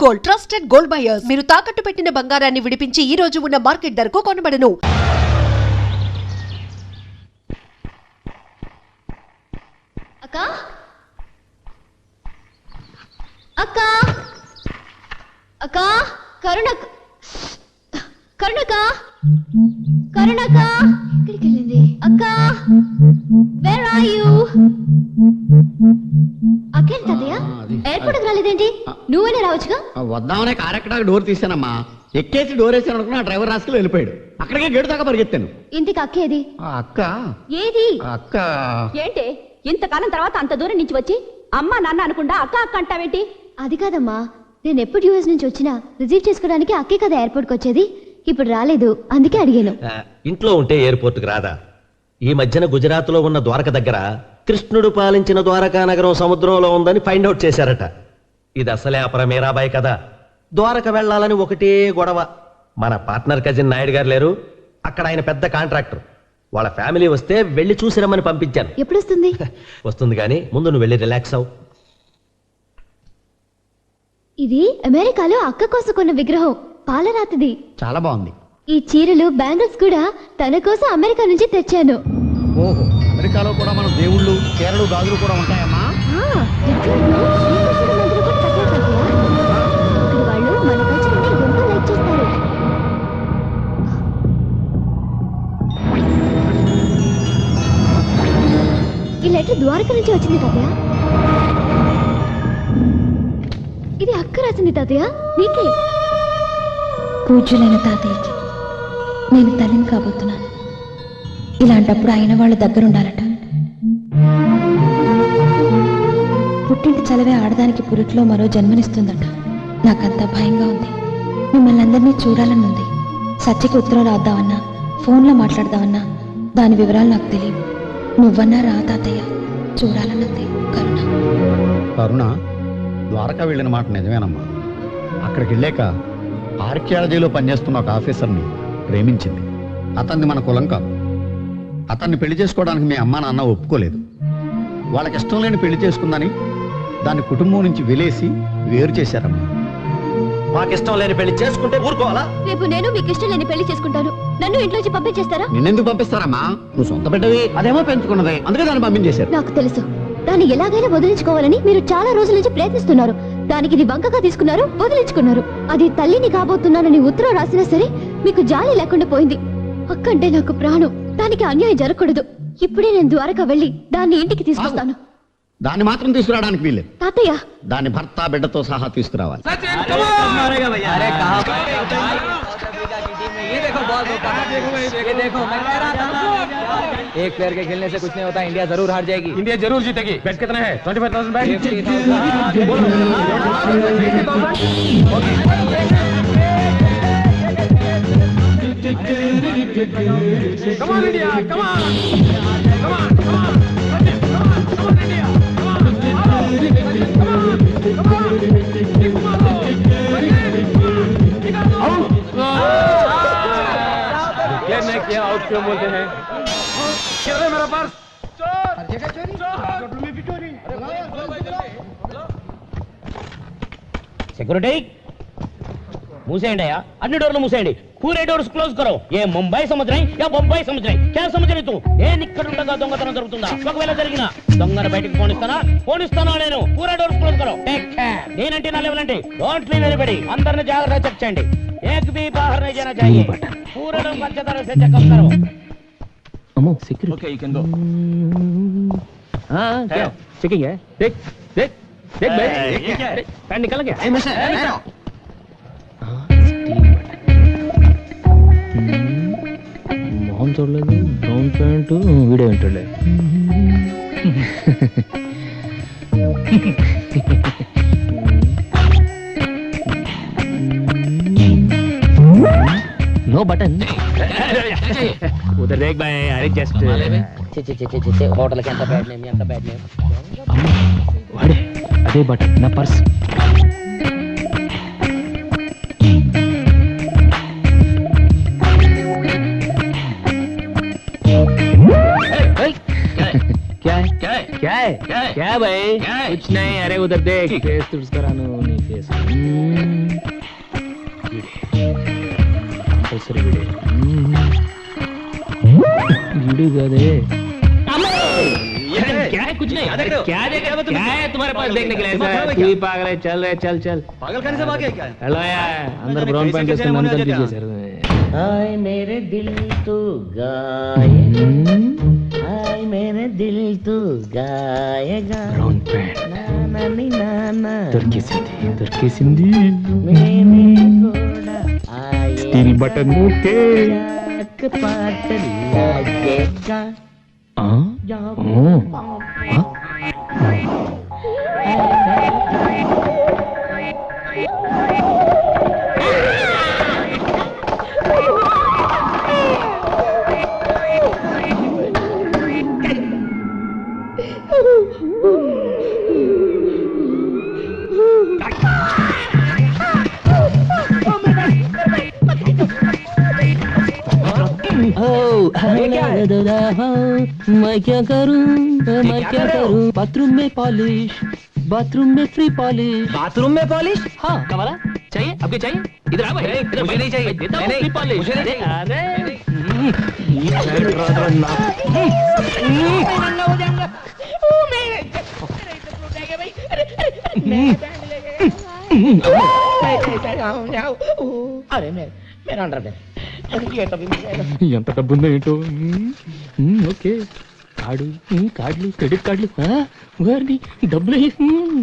Gold, trusted gold buyers. మీరు తాకట్టు పెట్టిన బంగారాన్ని విడిపించి ఈ రోజు ఉన్న మార్కెట్ ధరకు కొనబడను. అక్క అక్క అక్క కరుణక్క కరుణక్క కరుణక్క ఎక్కడికి వెళ్ళింది అక్క? Where are you? అక్కేంటి తాతయ్య ఎయిర్పోర్ట్కి రాలేదేంటి? నువ్వేనే రావచ్చుగా. వద్దామనే కార్ ఎక్కడానికి డోర్ తీసానమ్మా. ఎక్కేసి డోర్ వేసాను అనుకున్నా డ్రైవర్ రాసుకుని వెళ్ళిపోయాడు. అక్కడికే గేటు దాకా పరిగెత్తాను. ఇంటికి అక్కేది? అక్క ఏది అక్క? ఏంటి ఇంతకాలం తర్వాత అంత దూరం నుంచి వచ్చి అమ్మ నాన్న అనుకుండా అక్క అక్క అంటావేంటి? అది కాదమ్మా, నేను ఎప్పుడు యూఎస్ నుంచి వచ్చినా రిసీవ్ చేసుకోవడానికి అక్కే కదా ఎయిర్పోర్ట్కి వచ్చేది. ఇప్పుడు రాలేదు, అందుకే అడిగాను. ఇంట్లో ఉంటే ఎయిర్పోర్ట్కి రాదా? ఈ మధ్యన గుజరాత్లో ఉన్న ద్వారక దగ్గర కృష్ణుడు పాలించిన ద్వారకా నగరం సముద్రంలో ఉందని ఫైండ్ అవుట్ చేశారట. ఇది అసలే అపర మీరాబాయి కదా. ద్వారక వెళ్లాలని ఒకటే గొడవ. మన పార్ట్నర్ కజిన్ నాయుడు గారు లేరు, అక్కడ ఆయన పెద్ద కాంట్రాక్టర్. వాళ్ళ ఫ్యామిలీ వస్తే వెళ్ళి చూసిరమ్మని పంపించాను. ఎప్పుడు వస్తుంది? వస్తుంది కానీ ముందు నువ్వు వెళ్ళి రిలాక్స్ అవు. ఇది అమెరికాలో అక్క కోసం కొన్న విగ్రహం, పాలరాతిది. చాలా బాగుంది. ఈ చీరలు బ్యాంగిల్స్ కూడా తన కోసం అమెరికా నుంచి తెచ్చాను. ఓహో, అమెరికాలో కూడా మన దేవుళ్ళు చీరలు గాజులు కూడా ఉంటాయమ్మా. వాళ్ళు మన కల్చర్ని ఎంతో లైక్ చేస్తారు. ఈ లెటర్ ద్వారక నుంచి వచ్చింది తాతయ్య. ఇది అక్క రాసింది తాతయ్య, నీకే. పూజ్యులైన తాతయ్యకి నేను తల్లిని కాబోతున్నాను. ఇలాంటప్పుడు అయిన వాళ్ళ దగ్గర ఉండాలట. పుట్టింటి చలవే ఆడదానికి పురిట్లో మరో జన్మనిస్తుందట. నాకంత భయంగా ఉంది. మిమ్మల్ని అందరినీ చూడాలని ఉంది. సత్యకి ఉత్తరం రాద్దామన్నా, ఫోన్లో మాట్లాడదామన్నా దాని వివరాలు నాకు తెలియదు. నువ్వన్నా రా తాతయ్య, చూడాలన్నది. కరుణ. కరుణ ద్వారకా వెళ్ళిన మాట నిజమేనమ్మా. అక్కడికి వెళ్ళాక ఆర్కియాలజీలో పనిచేస్తున్న ఒక ఆఫీసర్ని ప్రేమించింది. అతన్ని మన కులం కాదు. అతన్ని పెళ్లి చేసుకోవడానికి మీ అమ్మా నాన్న ఒప్పుకోలేదు. వాళ్ళకి ఇష్టం లేని పెళ్లి చేసుకుందని దాన్ని కుటుంబం నుంచి వెలేసి వేరు చేశారమ్మా. మాకిష్టం లేని పెళ్లి చేసుకుంటే ఊరుకోవాలా? రేపు నేను మీకు ఇష్టం లేని పెళ్లి చేసుకుంటాను. నన్ను ఇంట్లోంచి పంపించేస్తారా? నిన్నెందుకు పంపిస్తారమ్మా? నువ్వు సొంత బిడ్డవి, అదేమో పెంచుకున్నది, అందుకే దాన్ని పంపించేశారు. నాకు తెలుసు, దాన్ని ఎలాగైనా వదిలించుకోవాలని మీరు చాలా రోజుల నుంచి ప్రయత్నిస్తున్నారు. దానికి ఇది వంకగా తీసుకున్నారు, వదిలించుకున్నారు. అది తల్లిని కాబోతున్నానని ఉత్తరం రాసినా సరే మీకు జాలి లేకుండా పోయింది. అక్కంటే నాకు ప్రాణం. దానికి అన్యాయం జరగకూడదు. ఇప్పుడే నేను ద్వారకా వెళ్ళి దాన్ని ఇంటికి తీసుకొస్తాను. దాన్ని మాత్రం తీసుకురావడానికి వీల్లేదు. తాతయ్య, దాని భర్త బిడ్డతో సహా తీసుకురావాలి. एक प्लेयर के खेलने से कुछ नहीं होता. इंडिया जरूर हार जाएगी. इंडिया जरूर जीतेगी. बेट कितना है? 25,000 बेट. Come on India, come on, come on, come on, come on India, come on, come on, क्या आउट क्यों बोलते हैं? मेरा पर्स सिक्योरिटी मूसेंडी अन्नी डोर्लू मूसेंडी. पूरे डोर्स क्लोज करो. ये मुंबई समझ रही या बొంబాయి समझ रही? क्या समझ रही तू? నేను ఇక్కడ ఉండగా దొంగతనం జరుగుతుందా? ఒకవేళ జరిగినా దొంగను బయటికి పోనిస్తానా నేను? పూరా డోర్స్ క్లోజ్ करो. Take care. నేనంటే నా లెవెల్ అంటే డోంట్ లీవ్ ఎనీబడీ. అందరిని జాగ్రత్తగా చెక్ చేయండి. एक भी बाहर नहीं जाना चाहिए. पूरे लोग अच्छे तरह से चेकअप करो. अमो security. Okay you can go. हां क्या चेकिंग है? देख देख देख भाई. ये क्या है? पैन निकल गया. ए मिस्टर మొహం చూడలేదు. బ్రౌన్ ప్యాంట్ వీడియో వింటలే. No button. उधर देख भाई. अरे जस्ट होटल के अंत बैड नेम वाड़े अदे बटन ना पर्स. क्या है भाई? कुछ नहीं. अरे उधर देख फेस तुझ करानो नहीं फेस. सर वीडियो कदे क्या है कुछ नहीं क्या है तुम्हारे पास देखने के लिए ऐसा तू ही पागल है चल रहे चल चल पागल खाने से भागे क्या हेलो यार अंदर ब्राउन पैंट इसके मन कर दीजिए सर हाय मेरे दिल तू गाएगा हाय मेरे दिल तू गाएगा ब्राउन पैंट ना तुर्की सिंधी मैंने घोड़ा आए स्टील बटन के पाट लगेगा मैं क्या करूं बाथरूम में फ्री पॉलिश बाथरूम में पॉलिश हाँ कमाला चाहिए आपको चाहिए इधर आ भाई इधर मुझे नहीं चाहिए देता हूं फ्री पॉलिश मुझे नहीं अरे हो जाऊंगा ओ मेरे टूटेगा भाई अरे मेरा अंडरवेयर ఎంత డబ్బు ఉందో ఏంటో ఓకే కార్డులు క్రెడిట్ కార్డులు వారిని డబ్బులు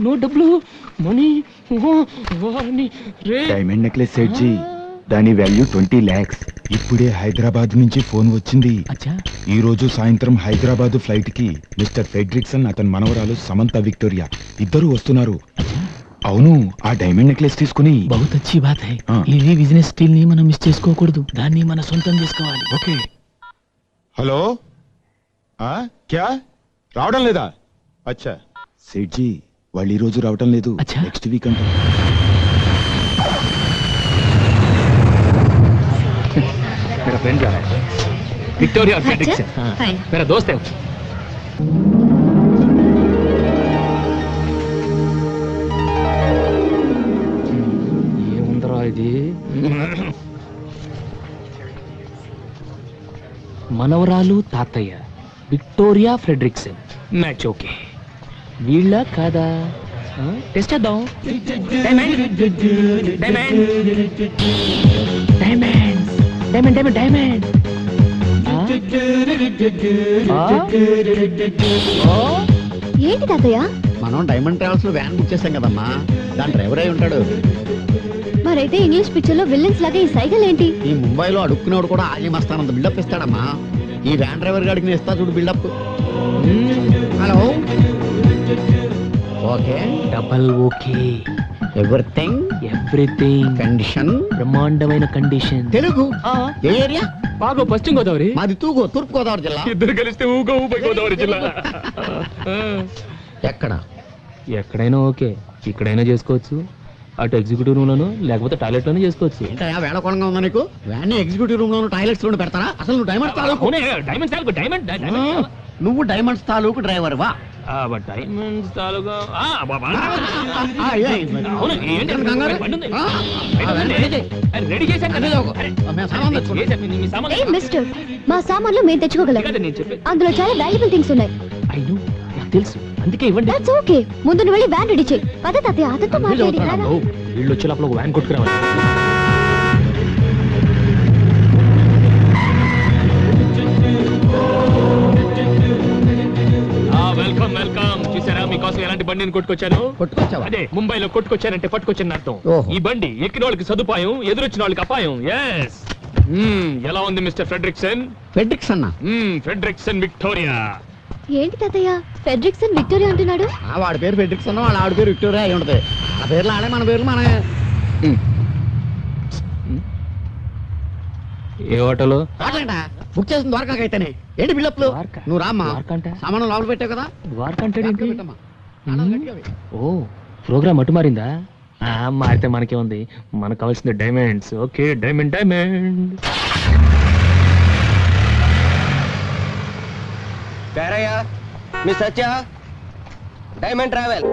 నో డబ్బులు మనీ వారిని డైమండ్ నెక్లెస్ సెట్ జీ దాని వాల్యూ 20 lakhs ఇప్పుడే హైదరాబాద్ నుంచి ఫోన్ వచ్చింది ఈ రోజు సాయంత్రం హైదరాబాద్ ఫ్లైట్ కి మిస్టర్ ఫెడ్రిక్సన్ అతని మనవరాలు సమంత విక్టోరియా ఇద్దరు వస్తున్నారు అవును ఆ డైమండ్ నెక్లెస్ తీసుకుని బహుత్ అచ్చి బాత్ హై ఈ బిజినెస్ స్టీల్ ని మనం మిస్ చేసుకోకూడదు దాన్ని మన సొంతం చేసుకోవాలి ఓకే హలో క్యా రావడం లేదా అచ్చా సేట్ జీ వాళ్ళు ఈ రోజు రావడం లేదు నెక్స్ట్ వీక్ అంటే मेरा फ्रेंड जा रहा है विक्टोरिया और फ्रेडरिक्सन मेरा दोस्त है ये ఉందరా ఇది మనవరాలు తాతయ్య విక్టోరియా ఫ్రెడరిక్సన్ మ్యాచ్ ఓకే వీళ్ళ కాదా టెస్ట్ చేద్దాం diamond diamond diamond diamond diamond diamond ఏంటి తాతయ్య మనం డైమండ్ ట్రావెల్స్ లో వ్యాన్ బుక్ చేసాం కదమ్మా దాని డ్రైవర్ అయి ఉంటాడు మరైతే ఇంగ్లీష్ పిక్చర్ లో విల్లన్స్ లాగా ఈ సైకిల్ ఏంటి ఈ ముంబైలో అడుక్కునేవాడు కూడా ఆగి మస్తానంత బిల్డప్ ఇస్తాడమ్మా ఈ వ్యాన్ డ్రైవర్ గాడికి నేను ఇస్తా చూడు buildup hello okay double okay everything condition బ్రహ్మాండమైన కండిషన్ తెలుగు ఏ ఏరియా బాగా పశ్చిమ గోదావరి మాది తూగో తూర్పు గోదావరి జిల్లా ఇద్దరు కలిస్తే ఊగో ఊపై గోదావరి జిల్లా ఎక్కడ ఎక్కడైనా ఓకే ఇక్కడైనా చేసుకోవచ్చు అటు ఎగ్జిక్యూటివ్ రూమ్ లోను లేకపోతే టాయిలెట్ లోనే చేసుకోవచ్చు ఏంటయ్యా వేళకోళంగా ఉందా నీకు వ్యాన్ ఎగ్జిక్యూటివ్ రూమ్ లోను టాయిలెట్స్ లోను పెడతారా అసలు నువ్వు డైమండ్స్ తాలూకు నువ్వు డైమండ్స్ తాలూకు డ్రైవర్ వా డైమండ్స్ తాలూకా మిస్టర్ మా సామాన్లు మేము తెచ్చుకోగలం అందులో చాలా వాల్యుబుల్ థింగ్స్ ఉన్నాయి తెలుసు అందుకే ఇవ్వండి దట్స్ ఓకే ముందు నువ్వు వెళ్ళి వ్యాన్ రెడీ చేయి పద తాతయ్య అతనితో మాట్లాడి వీళ్ళు వచ్చే లోపల ఒక వ్యాన్ కొట్టుకురావాలి వెల్కమ్ వెల్కమ్ చూసారా మీకోసం ఎలాంటి బండిని కొట్టుకొచ్చాను అదే ముంబైలో కొట్టుకొచ్చానంటే పట్టుకొచ్చాను అర్థం ఈ బండి ఎక్కిన వాళ్ళకి సదుపాయం ఎదురొచ్చిన వాళ్ళకి అపాయం ఎస్ ఎలా ఉంది మిస్టర్ ఫ్రెడరిక్సన్ ఫ్రెడరిక్సన్ విక్టోరియా ఏంటి తాతయ్య ఫెడ్రిక్సన్ విక్టోరియా అంటున్నాడు వాడి పేరు ఫెడ్రిక్సన్ వాళ్ళ ఆవిడ పేరు విక్టోరియా అయి ఉంటది ఆ పేర్లు ఆడే మన పేర్లు మన ఏ హోటల్ బుక్ చేసిన ద్వారకాకైతేనే ఏంటి బిల్డప్లు నువ్వు రామ్మా సామాను లోపల పెట్టావు కదా ఓ ప్రోగ్రామ్ అటు మారిందా మారితే మనకే ఉంది మనకు కావాల్సింది diamonds okay diamond diamond miss Satya diamond travel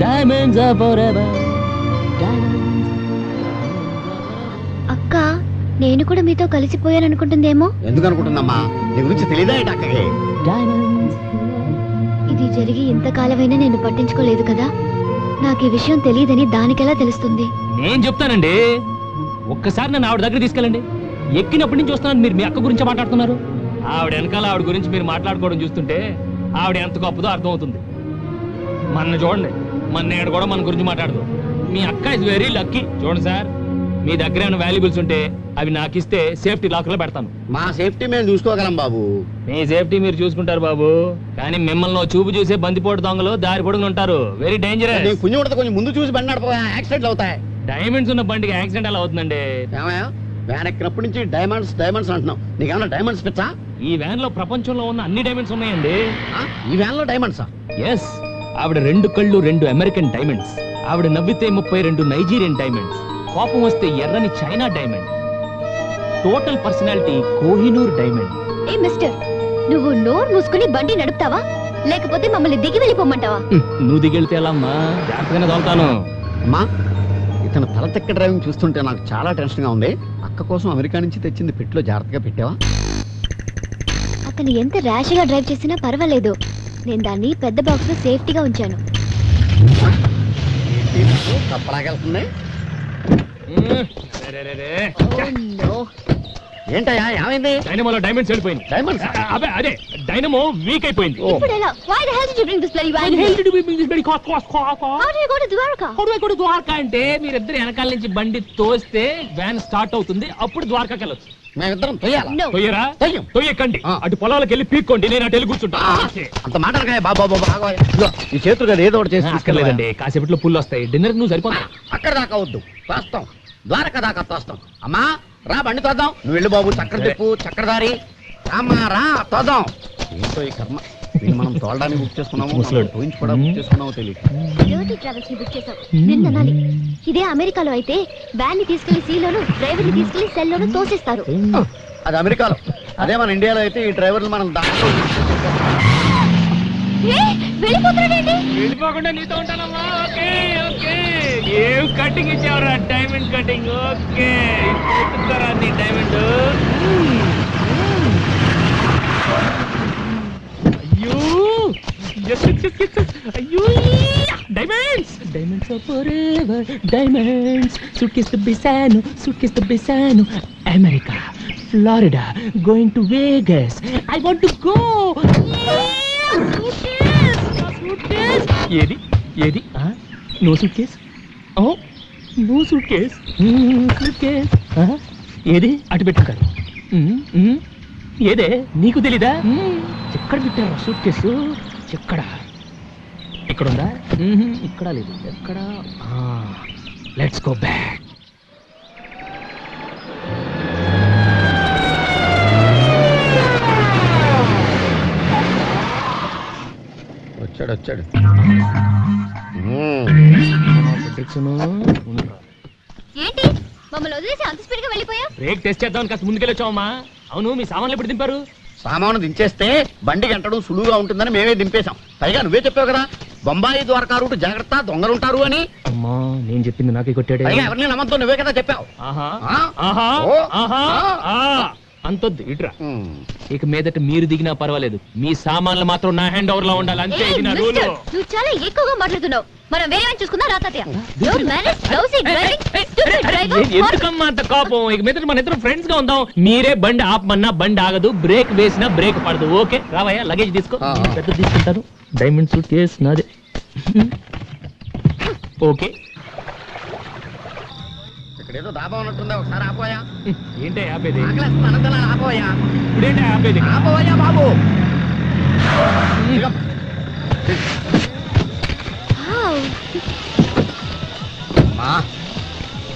Diamonds are forever. అక్క నేను కూడా మీతో కలిసిపోయాననుకుంటుందేమో. ఎందుకు అనుకుంటుందమ్మా? నీ గురించి తెలియదా ఏంటి అక్కకి? ఇది జరిగి ఇంతకాలమైనా నేను పట్టించుకోలేదు కదా. నాకు ఈ విషయం తెలియదని దానికెలా తెలుస్తుంది? నేను చెప్తానండి, ఒక్కసారి నన్ను ఆవిడ దగ్గర తీసుకెళ్ళండి. ఎక్కినప్పటి నుంచి వస్తున్నాను, మీరు మీ అక్క గురించి మాట్లాడుతున్నారు. ఆవిడ వెనకాల ఆవిడ గురించి మీరు మాట్లాడుకోవడం చూస్తుంటే ఆవిడ ఎంత గొప్పదో అర్థమవుతుంది. మన చూడండి, మన నేడు కూడా మన గురించి మాట్లాడదు. మీ అక్క ఇస్ వెరీ లక్కీ. చూడండి సార్, మీ దగ్గర ఏమైనా వాల్యుబుల్స్ ఉంటే అవి నాకు ఇస్తే సేఫ్టీ లాకర్లో పెడతాను. మా సేఫ్టీ మేము చూసుకోగలం బాబు. మీ సేఫ్టీ మీరు చూసుకుంటారు బాబు, కానీ మిమ్మల్ని చూపు చూసే బందిపోటు దొంగలు దారి పొడుగులు ఉంటారు. Very dangerous. కొంచెం ఉంటుంది, కొంచెం ముందు చూసి బండి నడప, యాక్సిడెంట్లు అవుతాయి. డైమండ్స్ ఉన్న బండికి యాక్సిడెంట్ ఎలా అవుతుందండి? ఏమయ్యా, వ్యాన్ ఎక్కినప్పటి నుంచి డైమండ్స్ డైమండ్స్ అంటున్నావు. నీకేమన్నా డైమండ్స్ పిచ్చా? ఈ వ్యాన్ లో ప్రపంచంలో ఉన్న అన్ని డైమండ్స్ ఉన్నాయండి. ఈ వ్యాన్ లో డైమండ్సా? ఎస్. ఆవిడ 2 కళ్ళు 2 అమెరికన్ డైమండ్స్, ఆవిడ నవ్వితే 32 నైజీరియన్ డైమండ్స్, కోపం వస్తే ఎర్రని China diamond, total personality Kohinoor diamond. Hey mister, నువ్వు నోరు మూసుకుని బండి నడుపుతావా లేకపోతే మమ్మల్ని దిగి వెళ్ళిపోమంటావా? నువ్వు దిగెళ్తే ఎలా అమ్మా? జాగ్రత్తగానే తోలుతాను. అమ్మా, ఇతను తల తెక్క డ్రైవింగ్ చూస్తుంటే నాకు చాలా టెన్షన్ గా ఉంది. అక్క కోసం అమెరికా నుంచి తెచ్చింది పెట్టులో జాగ్రత్తగా పెట్టావా? అతను ఎంత ర్యాష్ గా డ్రైవ్ చేసినా పర్వాలేదు. నేను దాన్ని పెద్ద బాక్స్ లో సేఫ్టీగా ఉంచాను. తప్పలాగెళ్తుంది. ఏంటయ్యా, ఏమైంది? డైనమోలో డైమండ్స్ వెళ్ళిపోయింది. డైమండ్స్? అదే అదే, డైనమో వీక్ అయిపోయింది. ఇప్పుడు ఎలా? Why the hell did you bring this bloody van here? How do you go to Dwarka? అంటే మీరిద్దరు వెనకాల నుంచి బండి తోస్తే వ్యాన్ స్టార్ట్ అవుతుంది, అప్పుడు ద్వారకాకి వెళ్ళొచ్చు. మేమిద్దరం తొయ్యాలా? No. తొయ్యరా? తొయ్యం. తొయ్యకండి, అటు పొలాలకు వెళ్ళి పీక్కోండి, నేను అటు వెళ్ళి కూర్చుంటా. అంత మాటలకాయ బాబా బాగా ఈ చేతులు కదా ఏదో ఒకటి చేసి అక్కర్లేదండి, కాసేపట్లో పుల్లు వస్తాయి. డిన్నర్ నువ్వు సరిపోతా. అక్కడ దాకా వద్దు, తోస్తాం. ద్వారక దాకా తోస్తాం. అమ్మా రా, బండి తోద్దాం. నువ్వు వెళ్ళు బాబు, చక్కెర తిప్పు, చక్కెరదారి. రామ్మా రా, తోద్దాం. ఏంటో ఈ కర్మ, వీళ్ళు మనం తోలడానికి బుక్ చేసుకున్నాము, కూడా బుక్ చేసుకున్నామో తెలియదు. Dirty Travels ని బుక్ చేసావు. నిన్న అనాలి. ఇదే అమెరికాలో అయితే వ్యాన్ ని తీసుకెళ్లి సీలోను, డ్రైవర్ ని తీసుకెళ్లి సెల్లోను తోసేస్తారు. అది అమెరికాలో. అదే మన ఇండియాలో అయితే ఈ డ్రైవర్లు మనం దాంట్లో వెళ్ళిపోతున్నాడండి. వెళ్ళిపోకుండా నీతో ఉంటానమ్మా. ఓకే ఓకే, ఏం కటింగ్ ఇచ్చావురా? Diamond cutting. ఓకే, ఇప్పుడు నీ డైమండ్. అయ్యో అయ్యో, diamonds diamonds are forever. Diamonds suitcase తో బిసాను America, Florida, going to Vegas. I want to go. ఏది ఏది? No suitcase. No suitcase. Suitcase ఏది? అటు పెట్టుకారు. ఏదే, నీకు తెలీదా? ఎక్కడ పెట్టారు సూట్ కేసు? ఎక్కడ? ఇక్కడ ఉందా? ఇక్కడ లేదు. ఎక్కడ? Let's go back. వచ్చాడు. ఏంటి మమ్మల్ని వదిలేసి అంత స్పీడ్ గా వెళ్ళిపోయా? బ్రేక్ టెస్ట్ చేద్దాం కాస్త ముందుకెళ్ళొచ్చావమ్మా. అవును, మీ సామాన్లు ఎప్పుడు దింపారు? సామాను దించేస్తే బండి గంటడం సులువుగా ఉంటుందని మేమే దింపేశాం. పైగా నువ్వే చెప్పావు కదా, బొంబాయి ద్వారకా రూట్ జాగ్రత్త, దొంగలుంటారు అని. అమ్మా, నేను చెప్పింది నాకే కొట్టాడు. పైగా ఎవరిని నమ్మతో నువ్వే కదా చెప్పావు. అంతొద్దు, ఇట్రా. ఇక మీదట మీరు దిగినా పర్వాలేదు, మీ సామాన్లు మాత్రం నా హ్యాండ్ ఓవర్ లో ఉండాలి, అంతే. ఇది నా రూల్. నువ్వు చాలా ఎక్కువగా మాట్లాడుతున్నావు. మనం వేరే వాడిని చూసుకుందాం రా తాతయ్య. Don't manage lousy driving, stupid driver. ఎందుకమ్మా అంత కోపం? ఇక మీదట మన ఇద్దరు ఫ్రెండ్స్ గా ఉందాం. మీరే బండి ఆపమన్నా బండి ఆగదు, బ్రేక్ వేసినా బ్రేక్ పడదు. ఓకే రావయ్యా, లగేజ్ తీసుకో. పెద్ద తీసుకుంటాను. డైమండ్ సూట్ కేస్ నాదే. ఓకే. ఇక్కడేదో దాబా ఉన్నట్టుందా, ఒకసారి ఆపోయా. ఏంటే ఆపేది? ఆపోయా. ఇప్పుడేంటే ఆపేది? ఆపోయా బాబు.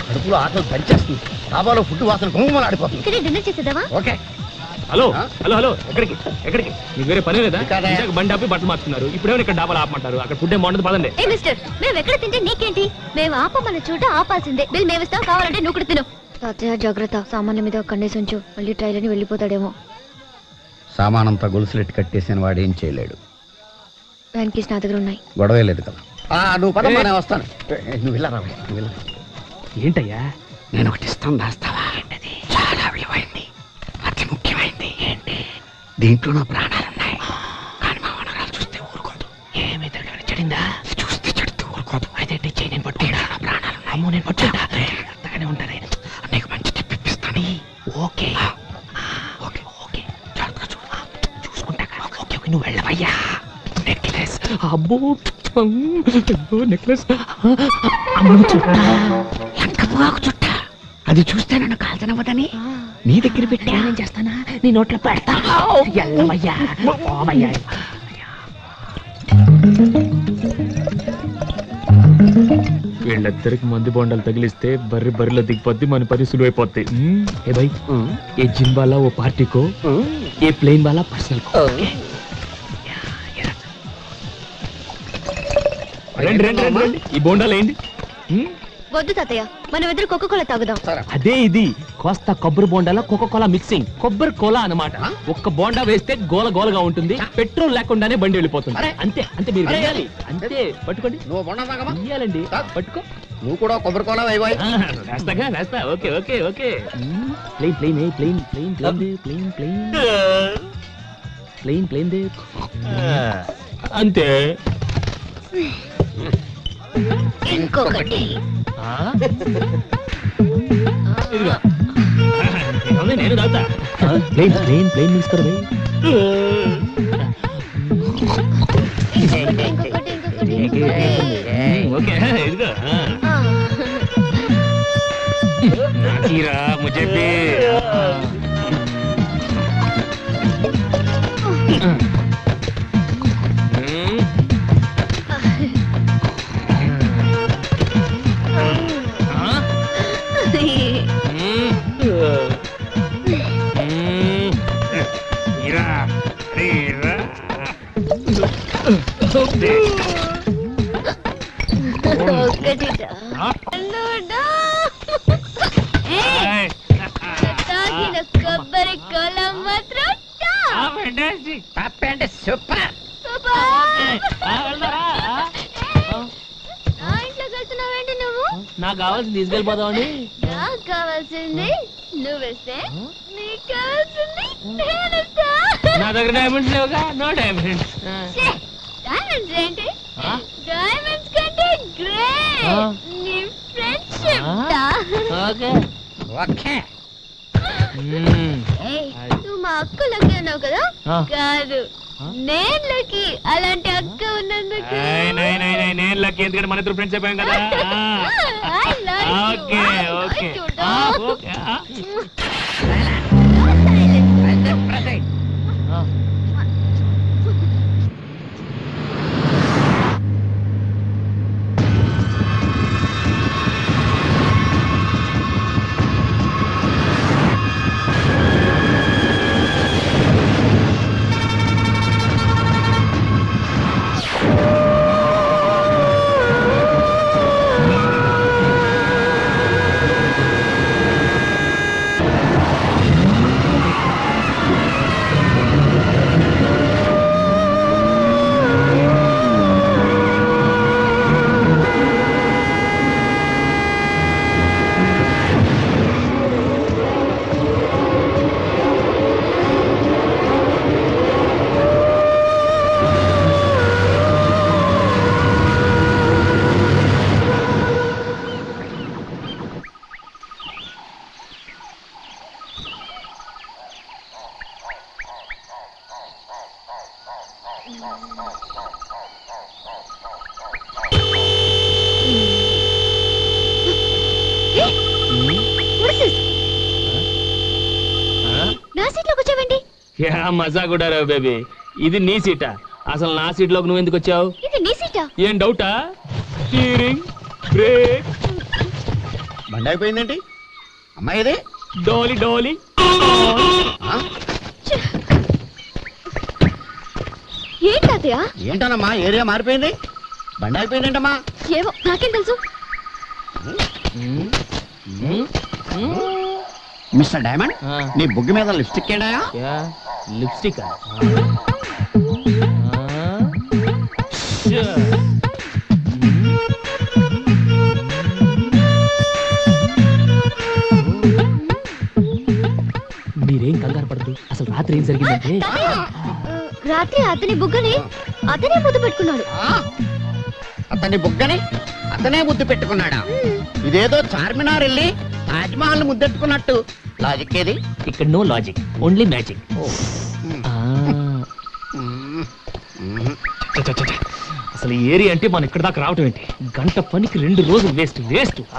కడుపులో ఆటలు పనిచేస్తుంది. డాబాలో ఫుడ్ వాసన గుమ్మలు ఆడిపోతుంది. ఇక్కడే డిన్నర్ చేసేద్దామా? ఓకే. హలో హలో హలో, ఎక్కడికి ఎక్కడికి? మీకు వేరే పని లేదా? కాదా? ఇందాక బండి ఆపి బట్టలు మార్చుకున్నారు, ఇప్పుడేమో ఇక్కడ డాబాలు ఆపమంటారు. అక్కడ ఫుడ్ ఏం బాగుండదు, పదండి. ఏ మిస్టర్, మేము ఎక్కడ తింటే నీకేంటి? మేము ఆపమన్న చోట ఆపాల్సిందే. బిల్ మేము ఇస్తాం, కావాలంటే నువ్వు కూడా తిను. తాతయ్య జాగ్రత్త, సామాన్య మీద కన్నేసి ఉంచు, మళ్ళీ ట్రైల్ అని వెళ్ళిపోతాడేమో. సామానంతా గొలుసులెట్టి కట్టేసిన వాడు ఏం చేయలేడు. వ్యాన్ కీస్ నా దగ్గర ఉన్నాయి. గొడవ లేదు కదా. నువ్వు పదమ్మా, నేను వస్తాను. నువ్వు వెళ్ళరా, నువ్వు వెళ్ళ. ఏంటయ్యా? నేను ఒకటి ఇస్తాను, దాస్తావా? చాలా విలువైంది, అతి ముఖ్యమైంది. ఏంటి? దీంట్లో నా ప్రాణాలున్నాయి, కానీ మా వనరాలు చూస్తే ఊరుకోదు. ఏమి తిరగని చెడిందా? చూస్తే చెడుతూ ఊరుకోదు. అయితే చెయ్యి, నేను పట్టుకుంటా. నా ప్రాణాలు అమ్మో, నేను పట్టుకుంటా. అంతగానే ఉంటాను. నీకు మంచి టిప్ ఇప్పిస్తాను. ఓకే ఓకే ఓకే, జాగ్రత్తగా చూడు. చూసుకుంటా. ఓకే ఓకే, నువ్వు వెళ్ళవయ్యా. నెక్లెస్. అబ్బో నెక్లెస్. లంకపోకు చుట్ట, అది చూస్తే నన్ను కాల్చనవ్వదని నీ దగ్గర పెట్టా. నేనేం చేస్తానా? నీ నోట్లో పెడతా. వెళ్ళవయ్యా, పోవయ్యా. వీళ్ళిద్దరికి మందు బొండాలు తగిలిస్తే బర్రెలో దిగిపోద్ది, మన పని సులువైపోద్ది. ఏ భాయ్, ఏ జిమ్ వాలా ఓ పార్టీ కో, ఏ ప్లేన్ వాలా పర్సనల్ కో. రండి రండి రండి రండి. ఈ బోండాలు ఏంటి? వద్దు తాతయ్య, మనం ఇద్దరు కోకోకోలా తాగుదాం. అదే ఇది కోస్తా కొబ్బరి బోండాల కోకోకోలా మిక్సింగ్. కొబ్బరి కోలా అన్నమాట. ఒక్క బోండా వేస్తే గోల గోలగా ఉంటుంది, పెట్రోల్ లేకుండానే బండి వెళ్ళిపోతుంది. అంతే అంతే, మీరు వేయాలి అంతే. పట్టుకోండి. నువ్వు బొండా తాగమా? వేయాలండి. పట్టుకో. నువ్వు కూడా కొబ్బరికోలా వేయబాయ్. రాస్తాగా రాస్తా. Okay okay okay. Plain plain plain plain plain plain plain plain plain దే. అంతే. ఇంకొకటి. ఇదిగో నేను తాగుతా. ప్లేన్ ప్లేన్ ప్లేన్ తీసుకోరు. ఓకే ఇదిగో. నాకీరా ముझे भी. కొబ్బరి కోలా మాత్రం సూపర్. ఇంట్లోకి వెళ్తున్నావేంటి నువ్వు? నాకు కావాల్సింది తీసుకెళ్ళిపోదామని. నాకు కావాల్సింది నువ్వేస్తే, నీకు కావాల్సింది నేనేస్తా. నా దగ్గర డైమండ్స్ లేవుగా. No diamonds. డైమండ్స్ ఏంటి? డైమండ్స్ కంటే గ్రేట్ నీ ఫ్రెండ్షిప్. Okay okay. నువ్వు మా అక్క లక్కీ ఉన్నావు కదా? కాదు, నేను లక్కీ. అలాంటి అక్క ఉన్నందుకు. నేను లక్కీ, ఎందుకంటే మన ఇద్దరు ఫ్రెండ్స్ అయిపోయాం కదా. Okay okay okay. నా సీట్లో కూర్చోవండి. మజా కూడా రావు బేబీ. ఇది నీ సీటా? అసలు నా సీట్ లోకి నువ్వు ఎందుకు వచ్చావు? ఇది నీ సీటా? ఏం డౌటా? Steering, brake. బండి అయిపోయిందేంటి? అమ్మాయి ఇది డోలి డోలి. ఏంటయ్యా? ఏంటనమ్మా, ఏరియా మారిపోయింది, బండి అయిపోయిందేంటమ్మా? ఏవో నాకేం తెలుసు. మిస్టర్ డైమండ్, నీ బుగ్గి మీద లిప్స్టిక్ ఏంటా? లిప్స్టిక్ మీరేం కంగారు పడదు. అసలు రాత్రి ఏం జరిగిందంటే రాత్రి అతని బుగ్గని అతనే ముద్దు పెట్టుకున్నాడు. అతని బుగ్గని అతనే ముద్దు పెట్టుకున్నాడా? ఇదేదో చార్మినార్ వెళ్ళి తాజ్మహల్ ముద్దెట్టుకున్నట్టు. లాజిక్ ఏది? ఇక్కడ నో లాజిక్, ఓన్లీ మ్యాజిక్. అసలు ఈ ఏరియా అంటే మనం ఇక్కడ దాకా రావటం ఏంటి? గంట పనికి 2 రోజులు వేస్ట్.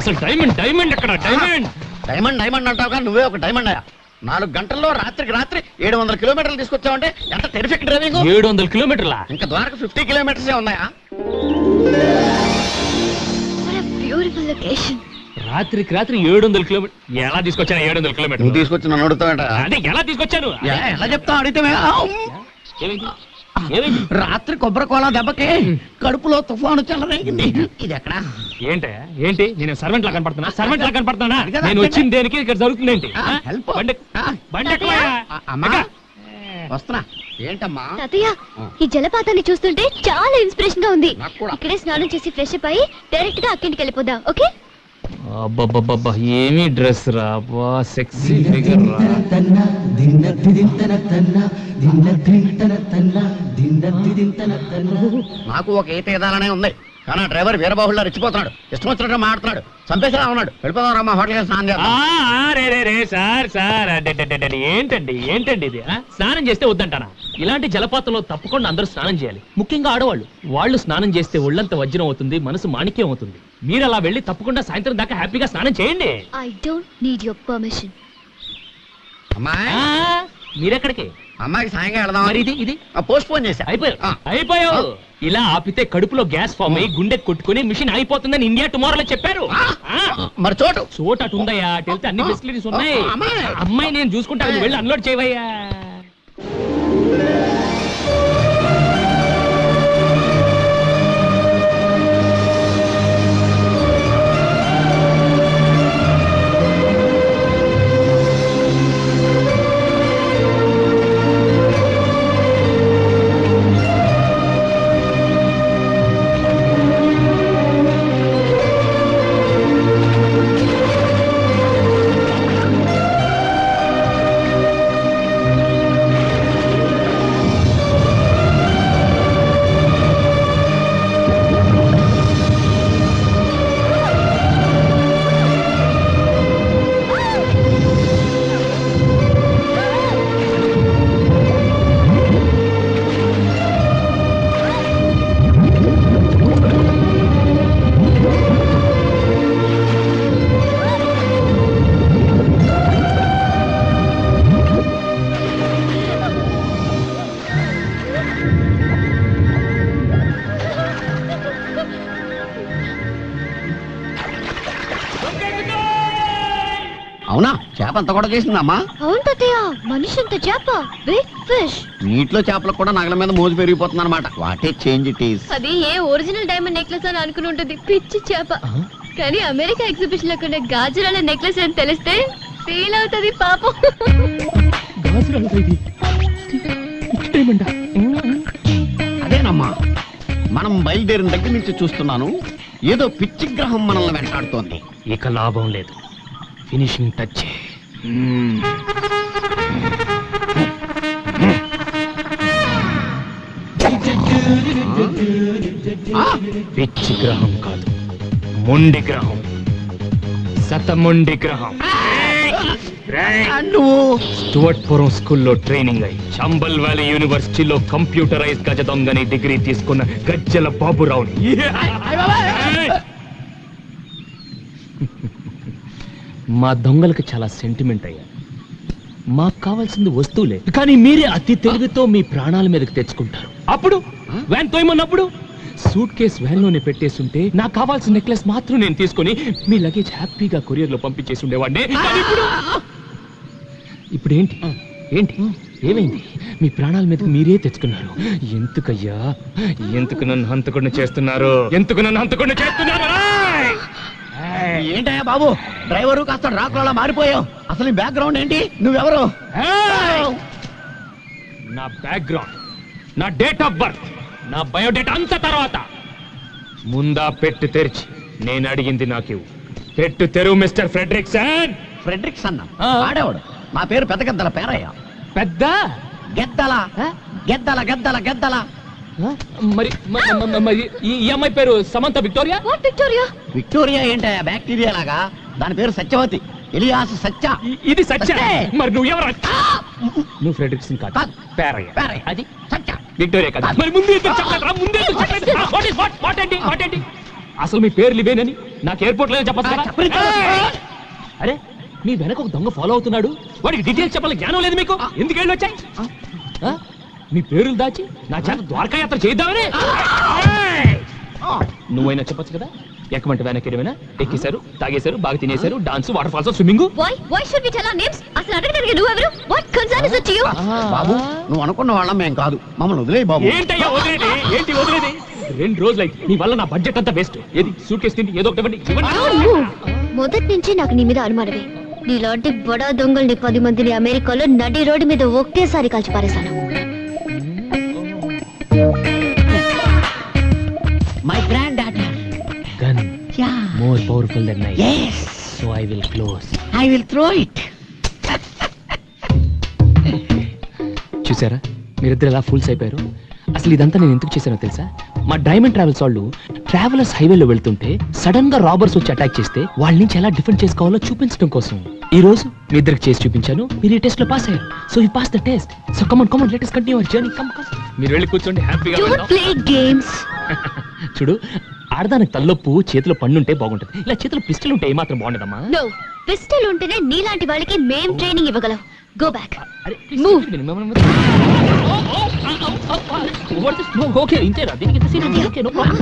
అసలు డైమండ్ ఎక్కడ? డైమండ్ అంటావుగా, నువ్వే ఒక డైమండ్ అయ్యా. 4 గంటల్లో రాత్రికి రాత్రి 700 కిలోమీటర్లు తీసుకొచ్చావంటే ఎంత టెరిఫిక్ డ్రైవింగ్. 700 కిలోమీటర్లా? ఇంకా ద్వారక 50 కిలోమీటర్సే ఉన్నాయా? Beautiful location. రాత్రికి రాత్రి 700 కిలోమీటర్ ఎలా తీసుకొచ్చాను? 700 కిలోమీటర్ నువ్వు తీసుకొచ్చి నన్ను అడుగుతావేంట? అంటే ఎలా తీసుకొచ్చాను? ఎలా చెప్తావు అడిగితే? ఏమైంది? రాత్రి కొబ్బరి కోల దెబ్బకి కడుపులో తుఫాను చెలరేగింది. ఇది ఎక్కడ? ఏంటి నేను సర్వెంట్ లా కనపడుతున్నా? నేను వచ్చింది దేనికి? ఇక్కడ జరుగుతుంది ఏంటి? హెల్ప్. అమ్మా వస్తున్నా. ఏంటమ్మా? తాతయ్య, ఈ జలపాతాన్ని చూస్తుంటే చాలా ఇన్స్పిరేషన్ గా ఉంది. నాకు కూడా. ఇక్కడే స్నానం చేసి ఫ్రెష్ అప్ అయ్యి డైరెక్ట్ గా అక్కింటికి వెళ్ళిపోదాం. ఓకే? అబ్బబ్బబ్బబ్బా, ఏమి డ్రెస్ రా, సెక్సీ ఫిగర్ రా. నాకు ఒక ఈత ఎదాలనే ఉంది, కానీ ఆ డ్రైవర్ వీరబాహుల్లో రెచ్చిపోతున్నాడు. ఇష్టం వచ్చినట్టు మాట్లాడుతున్నాడు. చంపేసేలా ఉన్నాడు. వెళ్ళిపోదాం రమ్మా, హోటల్కి స్నానం చేద్దాం. సార్ ఏంటండి ఇది? స్నానం చేస్తే వద్దంటానా? ఇలాంటి జలపాతంలో తప్పకుండా అందరూ స్నానం చేయాలి, ముఖ్యంగా ఆడవాళ్ళు. వాళ్ళు స్నానం చేస్తే ఒళ్ళంత వజ్రం అవుతుంది, మనసు మాణిక్యం అవుతుంది. మీరు అలా వెళ్ళి తప్పకుండా సాయంత్రం దాకా హ్యాపీగా స్నానం చేయండి. I don't need your permission. అమ్మాయి, మీరెక్కడికి? అమ్మాయికి సాయంగా వెళదాం. మరి ఇది పోస్ట్ పోన్ చేశా. అయిపోయావు. ఇలా ఆపితే కడుపులో గ్యాస్ ఫామ్ అయ్యి గుండె కొట్టుకుని మిషన్ అయిపోతుందని ఇండియా టుమారోలో చెప్పారు. మరి చోటు అటు ఉందయ్యా, అటు వెళ్తే అన్ని ఫెసిలిటీస్ ఉన్నాయి. అమ్మాయి నేను చూసుకుంటా, నువ్వు వెళ్ళి అన్లోడ్ చేయవయ్యా. అవునా? చేప అంత కూడా చేసిందమ్మా? అవును తాతయ్య, మనిషి అంత చేప, బిగ్ ఫిష్. నీటిలో చేపలకు కూడా నగల మీద మోజు పెరిగిపోతుంది అనమాట. What a change it is. అది ఏ ఒరిజినల్ డైమండ్ నెక్లెస్ అని అనుకుని ఉంటుంది, పిచ్చి చేప. కానీ అమెరికా ఎగ్జిబిషన్ లో కొన్న గాజురాల నెక్లెస్ అని తెలిస్తే ఫీల్ అవుతుంది పాపం. అదేనమ్మా, మనం బయలుదేరిన దగ్గర నుంచి చూస్తున్నాను, ఏదో పిచ్చి గ్రహం మనల్ని వెంటాడుతోంది. ఇక లాభం లేదు, ఫినిషింగ్ టచ్. పిచ్చి గ్రహం కాదు, మొండి గ్రహం, శతమొండి గ్రహం. స్టువర్ట్పురం స్కూల్లో ట్రైనింగ్ అయి చంబల్ వ్యాలీ యూనివర్సిటీలో కంప్యూటరైజ్ గజ దొంగని డిగ్రీ తీసుకున్న గజ్జల బాబురావుని. మా దొంగలకు చాలా సెంటిమెంట్ అయ్యా. మాకు కావాల్సింది వస్తువులే, కానీ మీరే అతి తెలివితో మీ ప్రాణాల మీదకి తెచ్చుకుంటారు. అప్పుడు వ్యాన్ తోయమన్నప్పుడు సూట్ కేస్ వ్యాన్ లోనే పెట్టేస్తుంటే నాకు కావాల్సిన నెక్లెస్ మాత్రం నేను తీసుకొని మీ లగేజ్ హ్యాపీగా కొరియర్ లో పంపించేసి ఉండేవాడిని. ఇప్పుడు ఏంటి ఏంటి ఏమైంది? మీ ప్రాణాల మీదకి మీరే తెచ్చుకున్నారు. ఎందుకయ్యా, ఎందుకు నన్ను హంతకుండా చేస్తున్నారు? ఏంటయ్యా బాబు, డ్రైవరు కాస్త డ్రాకులా మారిపోయావు. అసలు బ్యాక్గ్రౌండ్ ఏంటి? నువ్వెవరు? నా బ్యాక్గ్రౌండ్, నా డేట్ ఆఫ్ బర్త్, నా బయోడేటా అంత తర్వాత. ముందా పెట్టు తెరిచి నేను అడిగింది నాకు పెట్టు తెరువు మిస్టర్ ఫ్రెడ్రిక్సన్. ఫ్రెడ్రిక్సన్ ఆడేవాడు. నా పేరు పెద్ద గద్దల పేరయ్య. పెద్ద గెద్దల గెద్దల గెద్దల గెద్దల. మరి ఈ అమ్మాయి పేరు సమంత విక్టోరియా. విక్టోరియా విక్టోరియా ఏంటయ్యా? బ్యాక్టీరియా లాగా. దాని పేరు సత్యవతి, ఎలియాస్ సత్య. ఇది సత్య. మరి నువ్వు ఎవరు? నువ్వు ఫ్రెడ్రిక్సన్ కాదు, పేరయ్య. అది సత్య, విక్టోరియా కాదు. మరి ముందు చెప్పండి. అసలు మీ పేర్లు ఇవేనని నాకు ఎయిర్పోర్ట్ లో చెప్పచ్చు. అరే మీ వెనక ఒక దొంగ ఫాలో అవుతున్నాడు. వాడికి డీటెయిల్స్ చెప్పాలి జ్ఞానం లేదు మీకు. ఎందుకు వెళ్ళి వచ్చాయి? మీ పేర్లు దాచి నా చేత ద్వారకా యాత్ర చేద్దామని. నువ్వైనా చెప్పొచ్చు కదా. ఎక్కమంటే వెనక్కి ఎక్కేశారు, తాగేశారు, బాగా తినేశారు, డాన్స్, వాటర్ ఫాల్స్, స్విమ్మింగ్. బాబు నువ్వు అనుకున్న వాళ్ళం మేం కాదు. మమ్మల్ని వదిలే బాబు. ఏంటయ్యా వదిలేది? ఏంటి వదిలేది? 2 రోజులైతే నీ వల్ల నా బడ్జెట్ అంతా వేస్ట్. ఏది సూట్ కేసు తిండి ఏదో ఒకటి మొదటి నుంచి నాకు నీ మీద అనుమానమే. నీలాంటి బడా దొంగల్ని 10 మందిని అమెరికాలో నడి రోడ్డు మీద ఒకేసారి కాల్చి పారేశాను. My granddaughter gun more powerful than knife. So I will close. I will throw it. చూసారా మీరిద్దరు ఎలా ఫుల్స్ అయిపోయారు? అసలు ఇదంతా నేను ఎందుకు చేశానో తెలుసా? మా డైమండ్ ట్రావెల్స్ వాళ్ళు ట్రావెలర్స్ హైవేలో వెళ్తుంటే సడన్ గా రాబర్స్ వచ్చి అటాక్ చేస్తే వాళ్ళ నుంచి ఎలా డిఫెండ్ చేసుకోవాలో చూపించడం కోసం ఈ రోజు మీ ఇద్దరికి చేసి చూపించాను. మీరు ఈ టెస్ట్ లో పాస్ అయ్యారు. So you pass the test. So come on let us continue our journey. Come మీరు వెళ్ళి కూర్చోండి హ్యాపీగా. Don't play games. చూడు, ఆడదానికి తల్లొప్పు చేతిలో పన్నుంటే బాగుంటది. ఇలా చేతిలో పిస్టల్ ఉంటే ఏమాత్రం బాగుండదమ్మా. No, పిస్టల్ ఉంటేనే నీలాంటి వాళ్ళకి మేం ట్రైనింగ్ ఇవ్వగలం. Go back. ఓకే ఇంతేరా? దీనికి ఇంత సీన్ ఉంది. Okay no problem.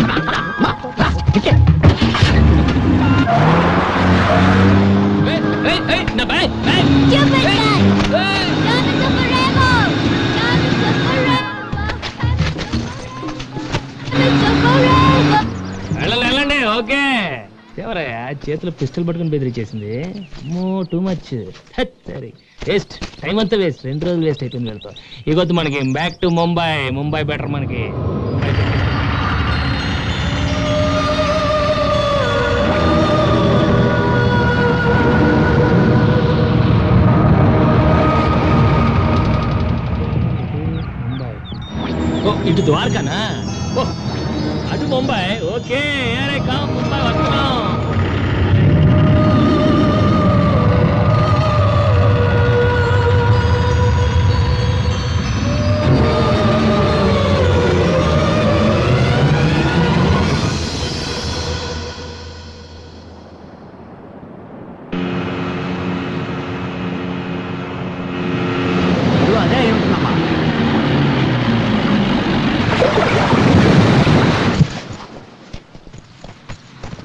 నా బ్యాగ్ వెళ్ళండి. ఓకే ఎవరయ్యా చేతిలో పిస్టల్ పట్టుకుని బెదిరించేసింది? Too much. సరే వేస్ట్, టైం అంతా వేస్ట్. 2 రోజులు వేస్ట్ అయిపోయింది వెళ్తా. ఇగొద్దు మనకి బ్యాక్ టు ముంబై బెటర్ మనకి. ఇటు ద్వారకానా? అటు ముంబై. ఓకే ముంబై వస్తున్నాం. అదే ఏమిటమ్మా?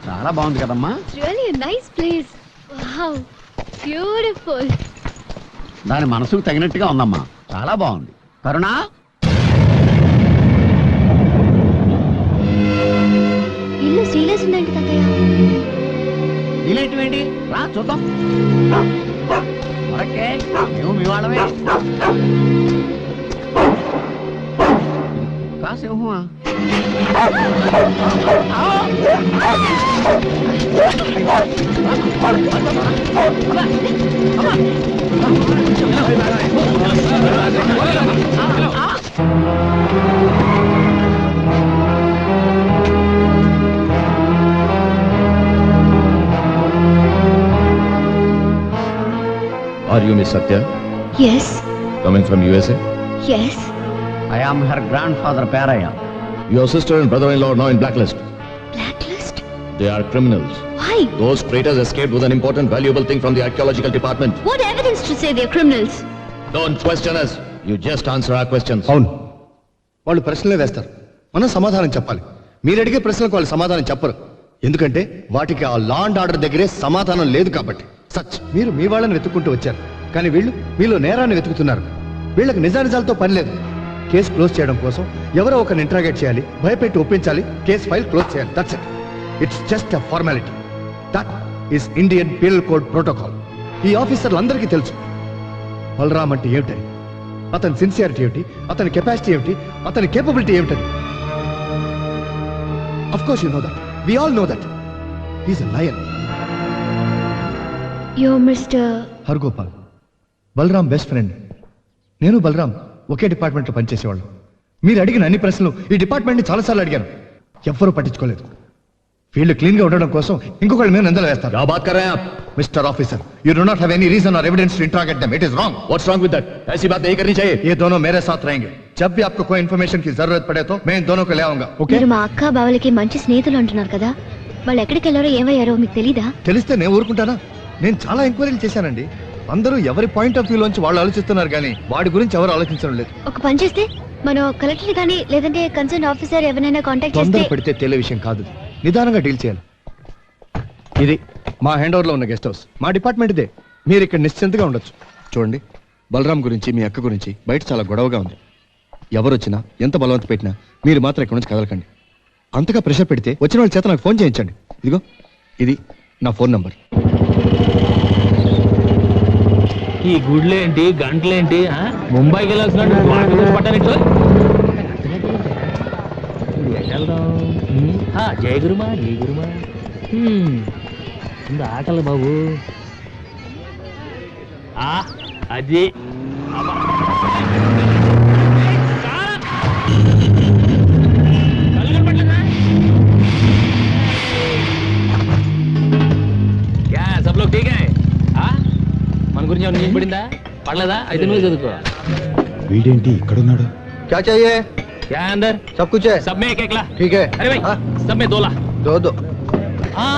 చాలా బాగుంది కదమ్మా. Really a nice place. Wow, beautiful. దాని మనసుకు తగినట్టుగా ఉందమ్మా. చాలా బాగుంది. కరుణా, ఇల్లు సీరియస్ ఉందండి తాతయ్య. ఇలాంటివేంటి? రా చూద్దాం. ఓకే మేము మీ వాళ్ళమే. కాసేమా Are you Miss Satya? Yes. Coming from USA? Yes. I am her grandfather Paraya. Your sister and brother-in-law are now in blacklist. Blacklist? They are criminals. Why? Those traitors escaped with an important valuable thing from the archaeological department. What evidence to say they're criminals? Don't question us. You just answer our questions. అవును, వాళ్ళు ప్రశ్నలే వేస్తారు, మనం సమాధానం చెప్పాలి. మీరు అడిగే ప్రశ్నలకు వాళ్ళు సమాధానం చెప్పరు. ఎందుకంటే వాటికి ఆ లా అండ్ ఆర్డర్ దగ్గరే సమాధానం లేదు కాబట్టి. సచ్ మీరు మీ వాళ్ళని వెతుక్కుంటూ వచ్చారు, కానీ వీళ్ళు మీలో నేరాన్ని వెతుకుతున్నారు. వీళ్ళకి నిజానిజాలతో పని లేదు. కేసు క్లోజ్ చేయడం కోసం ఎవరో ఒకరిని ఇంట్రాగేట్ చేయాలి, భయపెట్టి ఒప్పించాలి, కేసు ఫైల్ క్లోజ్ చేయాలి. That's it. It's just a formality. That is Indian penal code protocol. ఈ ఆఫీసర్లు అందరికీ తెలుసు బలరామ్ అంటే ఏమిటని, అతని సిన్సియారిటీ ఏమిటి, అతని కెపాసిటీ ఏమిటి, అతని కేపబిలిటీ ఏమిటని. Of course you know that. We all know that. He's a liar. You're Mr. Hargopal, Balaram best friend. నేను బలరాం ఒకే డిపార్ట్మెంట్లో పనిచేసేవాళ్ళు. మీరు అడిగిన అన్ని ప్రశ్నలు ఈ డిపార్ట్మెంట్ని చాలాసార్లు అడిగాను, ఎవ్వరూ పట్టించుకోలేదు. ఫీల్డ్ క్లీన్ గా ఉండడం కోసం ఇంకొకళ్ళ మీద నిందలు వేస్తారు. क्या बात कर रहे हैं आप? Mister officer, you do not have any reason or evidence to interrogate them. It is wrong. What's wrong with that? ऐसी बात नहीं करनी चाहिए. ये दोनों मेरे साथ रहेंगे. जब भी आपको कोई इन्फॉर्मेशन की जरूरत पड़े तो मैं इन दोनों को ले आऊंगा. ओके? మీరు మా అక్క బావలకి మంచి స్నేహితులు అంటున్నారు కదా, వాళ్ళు ఎక్కడికి వెళ్ళారో ఏమయ్యారో మీకు తెలీదా? తెలిస్తే నేను ఊరుకుంటానా? నేను చాలా ఎంక్వైరీలు చేశానండి. అందరూ ఎవరి పాయింట్ ఆఫ్ వ్యూ లోంచి వాళ్ళు ఆలోచిస్తున్నారు కానీ వాడి గురించి ఎవరు ఆలోచించడం లేదు. ఒక పని చేస్తే మనం కలెక్టర్ కానీ లేదంటే కన్సర్న్ ఆఫీసర్ ఎవరైనా కాంటాక్ట్ చేస్తే. తొందర పడితే తెలియ విషయం కాదు, నిదానంగా డీల్ చేయాలి. ఇది మా హ్యాండ్ ఓవర్ లో ఉన్న గెస్ట్ హౌస్, మా డిపార్ట్మెంట్ ఇదే. మీరు ఇక్కడ నిశ్చింతగా ఉండొచ్చు. చూడండి, బలరాం గురించి మీ అక్క గురించి బయట చాలా గొడవగా ఉంది. ఎవరు వచ్చినా ఎంత బలవంత పెట్టినా మీరు మాత్రం ఇక్కడ నుంచి కదలకండి. అంతగా ప్రెషర్ పెడితే వచ్చిన వాళ్ళ చేత నాకు ఫోన్ చేయించండి. ఇదిగో ఇది నా ఫోన్ నంబర్. ఈ గుడ్లేంటి గంటలేంటి ముంబైకి వెళ్ళాల్సిన పట్టాలి. జయ గురుమా జయ గురుమా ఆకలి బాబు. అది सब लोग ठीक है? మన గురించి ఏమైనా నీకు పడిందా? పడలేదా? అయితే నువ్వు చదువుకో. వీడేంటి ఇక్కడున్నాడు? क्या चाहिए? क्या है अंदर? सब कुछ है. सब में एक एक ला. ठीक है. अरे भाई सब में 2 ला. दो. हाँ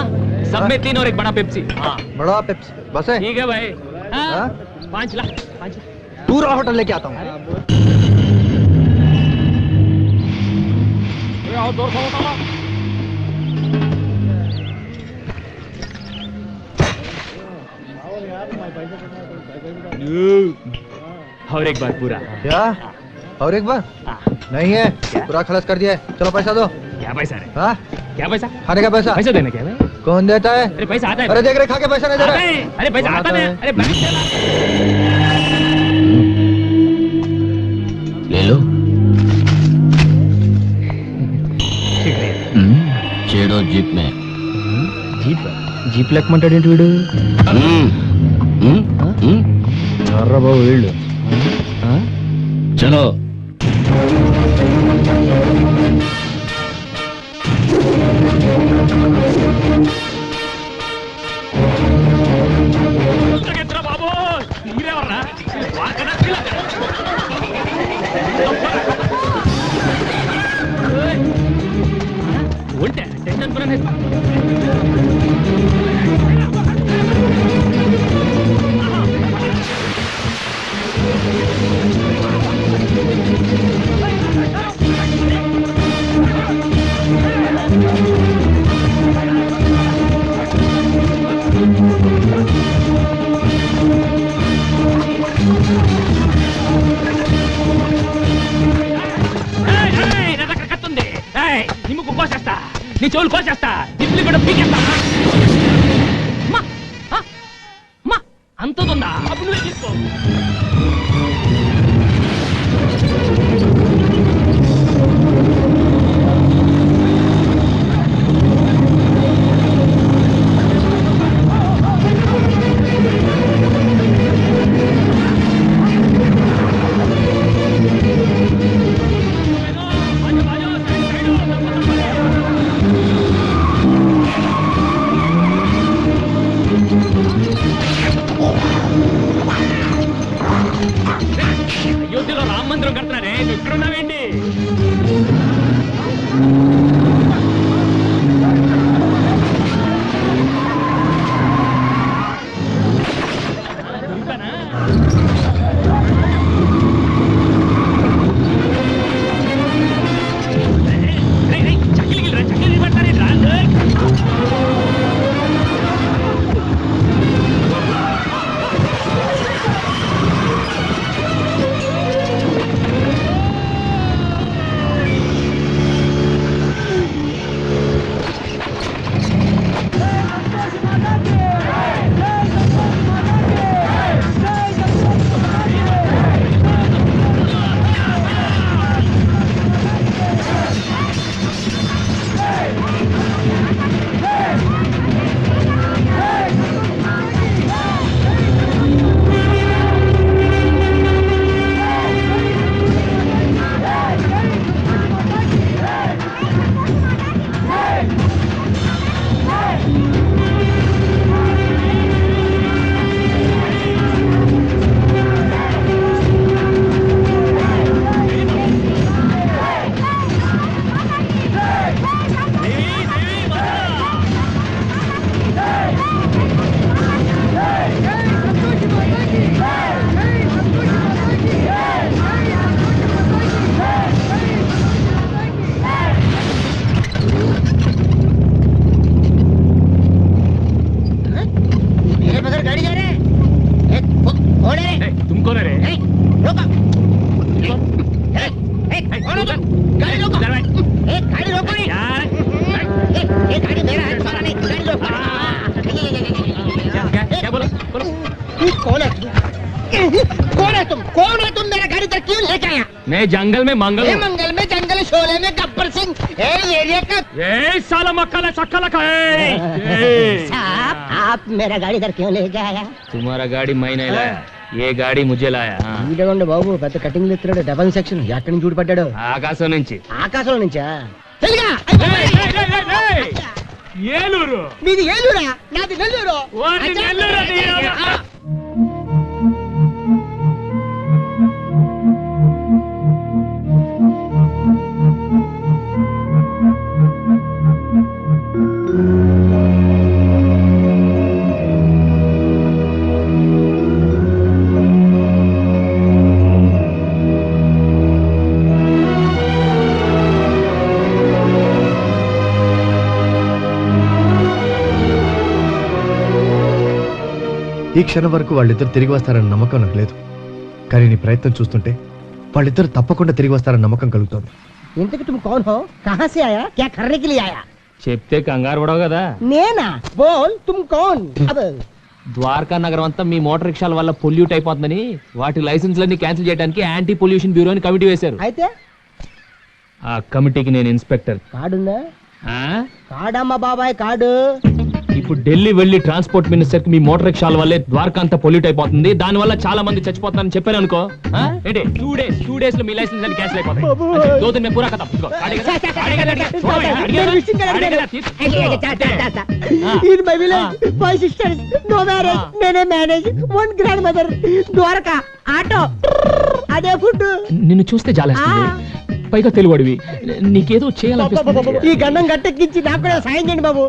सब में 3 और एक बड़ा पेप्सी. हाँ बड़ा पेप्सी बस है. ठीक है भाई. हाँ 5 ला. पूरा होटल लेके आता हूँ. और एक बार पूरा. क्या? और एक बार? नहीं है, पूरा खलास कर दिया है. चलो पैसा दो. क्या पैसा रे? हाँ? क्या पैसा? खाने का पैसा. पैसा देने क्या है? कौन देता है? अरे पैसा आता है. अरे देख रहे खा के पैसा नहीं दे रहा है. अरे पैसा आता है. अरे ले लो. చేడో జీప్ మే. జీప్ లెక్కమంటాడేంటి వీడు? బాబు వీళ్ళు. చలో. బాబు ఉంటే టెన్షన్ పడనే. నిమ్ముకు కోసేస్తా, నీ చెవులు కోసేస్తా, దిప్పులు కూడా పీకేస్తా. అంతుందా? అప్పుడు నువ్వే తీసుకో. मैं जंगल में मंगल हूँ। मंगल में जंगल शोले में गब्बर सिंह एरिया का साला मक्खला चक्कला साहब आप मेरा गाड़ी इधर क्यों लेके आया? तुम्हारा गाड़ी मैं नहीं लाया, ये गाड़ी मुझे लाया. వీడేవండి బాబు పెద్ద కటింగ్ ఎత్తున్నాడు డబల్ సెక్షన్ ఎక్కడి నుంచి చూడపడ్డాడు? ఆకాశం నుంచి. ఆకాశం నుంచా? ఏలూరు. మీది ఏలూరా? నాది నెల్లూరు. ఈ క్షణం వరకు వాళ్ళిద్దరు తిరిగి వస్తారన్న నమ్మకం నాకు లేదు, కానీ నీ ప్రయత్నం చూస్తుంటే వాళ్ళిద్దరు తప్పకుండా తిరిగి వస్తారన్న నమ్మకం కలుగుతోంది. ఇంతకి तुम कौन हो? कहां से आया? क्या करने के लिए आया? చెప్తే కంగారు పడవు కదా. నేనా? బోల్ तुम कौन? ద్వారకా నగరం అంతా మీ మోటార్ రిక్షాల వల్ల పొల్యూట్ అయిపోతుందని వాటి లైసెన్స్లన్నీ క్యాన్సిల్ చేయడానికి యాంటీ పొల్యూషన్ బ్యూరో అని కమిటీ వేశారు. అయితే ఆ కమిటీకి నేను ఇన్స్పెక్టర్. కార్డుందా? కార్డమ్మా బాబాయ్ కార్డు. ఇప్పుడు ఢిల్లీ వెళ్లి ట్రాన్స్పోర్ట్ మినిస్టర్ కి మీ మోటార్ రిక్షాల వల్లే ద్వారకా అంతా పొల్యూట్ అయిపోతుంది, దాని వల్ల చాలా మంది చచ్చిపోతారని చెప్పాను అనుకో. ఏంటి 2 days లో మీ లైసెన్స్ అన్ని క్యాన్సిల్ అయిపోతాయి. దో దిన్ మే పూరా ఖతం. In my village, 5 sisters, no marriage, నేనే మేనేజ్, 1 grandmother, ద్వారకా, ఆటో, అదే ఫుడ్. నిన్ను చూస్తే జాలేస్తుంది, పైగా తెలుగుడివి, నీకేదో చేయాలనిపిస్తుంది. ఈ గండం గట్టెక్కించి నాకు కూడా సాయం చేయండి బాబు.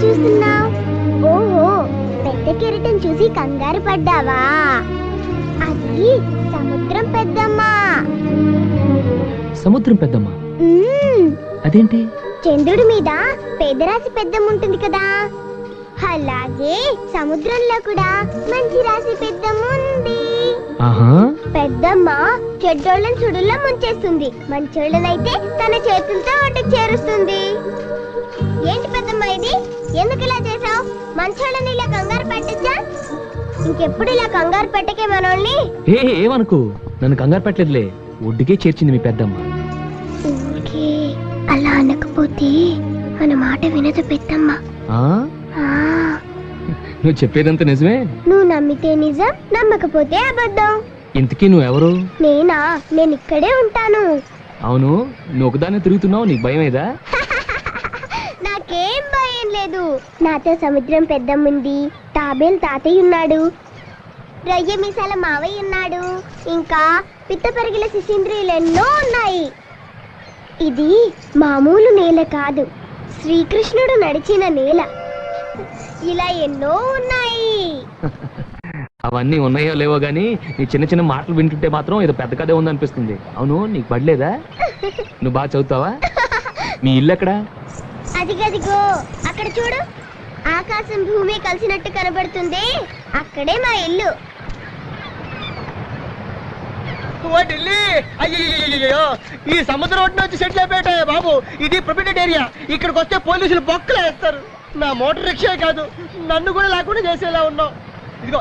చూస్తున్నావు? ఓహో, పెద్ద కెరటం చూసి కంగారు పడ్డావా? అది సముద్రం పెద్దమ్మ. సముద్రం పెద్దమ్మ అదేంటి? చంద్రుడి మీద పేదరాశి పెద్దమ్మ ఉంటుంది కదా, అలాగే సముద్రంలో కూడా మంచి రాశి పెద్దమ్మ ఉంది. పెద్దమ్మ చెడ్డోళ్ళని సుడుల్లో ముంచేస్తుంది, మంచోళ్ళనైతే తన చేతులతో ఒడ్డుకు చేరుస్తుంది. ఏంటి పెద్దమ్మ ఇది? ఎందుకు ఇలా చేసావు? మంచోళ్ళని ఇలా కంగారు పెట్టచ్చా? ఇంకెప్పుడు ఇలా కంగారు పెట్టకే మనోళ్ళని. ఏమనుకు, నన్ను కంగారు పెట్టలేదులే, ఒడ్డుకే చేర్చింది మీ పెద్దమ్మ. అలా అనకపోతే మన మాట వినదు పెద్దమ్మ. నువ్వు చెప్పేదంతా నిజమే? నువ్వు నమ్మితే నిజం, నమ్మకపోతే అబద్ధం. ఇంతకీ నువ్వెవరు? నేనా? నేను ఇక్కడే ఉంటాను. అవును, నువ్వు ఒకదాన్ని తిరుగుతున్నావు, నీకు భయం ఏదా? నాకేం భయం లేదు. నాతో సముద్రం పెద్దమ్ముంది, తాబేలు తాతయ్య ఉన్నాడు, రొయ్య మీసాల మావయ్య ఉన్నాడు, ఇంకా పిత్త పరిగిల శిశీంద్రియులు ఎన్నో ఉన్నాయి. ఇది మామూలు నేల కాదు, శ్రీకృష్ణుడు నడిచిన నేల. ఇలా ఎన్నో ఉన్నాయి. అవన్నీ ఉన్నాయో లేవో గానీ నీ చిన్న చిన్న మాటలు వింటుంటే మాత్రం ఏదో పెద్ద కథే ఉందనిపిస్తుంది. అవును, నీకు పడలేదా? నువ్వు బాగా చదువుతావా? మీ ఇల్లు ఎక్కడా? అదిగదిగో అక్కడ చూడు, ఆకాశం భూమి కలిసినట్టు కనబడుతుంది, అక్కడే మా ఇల్లు. అయ్యో, ఈ సముద్రం ఒడ్డు నుంచి సెటిల్ అయిపోయాయి బాబు. ఇది ప్రొటెక్టెడ్ ఏరియా, ఇక్కడికి వస్తే పోలీసులు బొక్కలు వేస్తారు. నా మోటార్ రిక్షా కాదు, నన్ను కూడా లేకుండా చేసేలా ఉన్నావు. ఇదిగో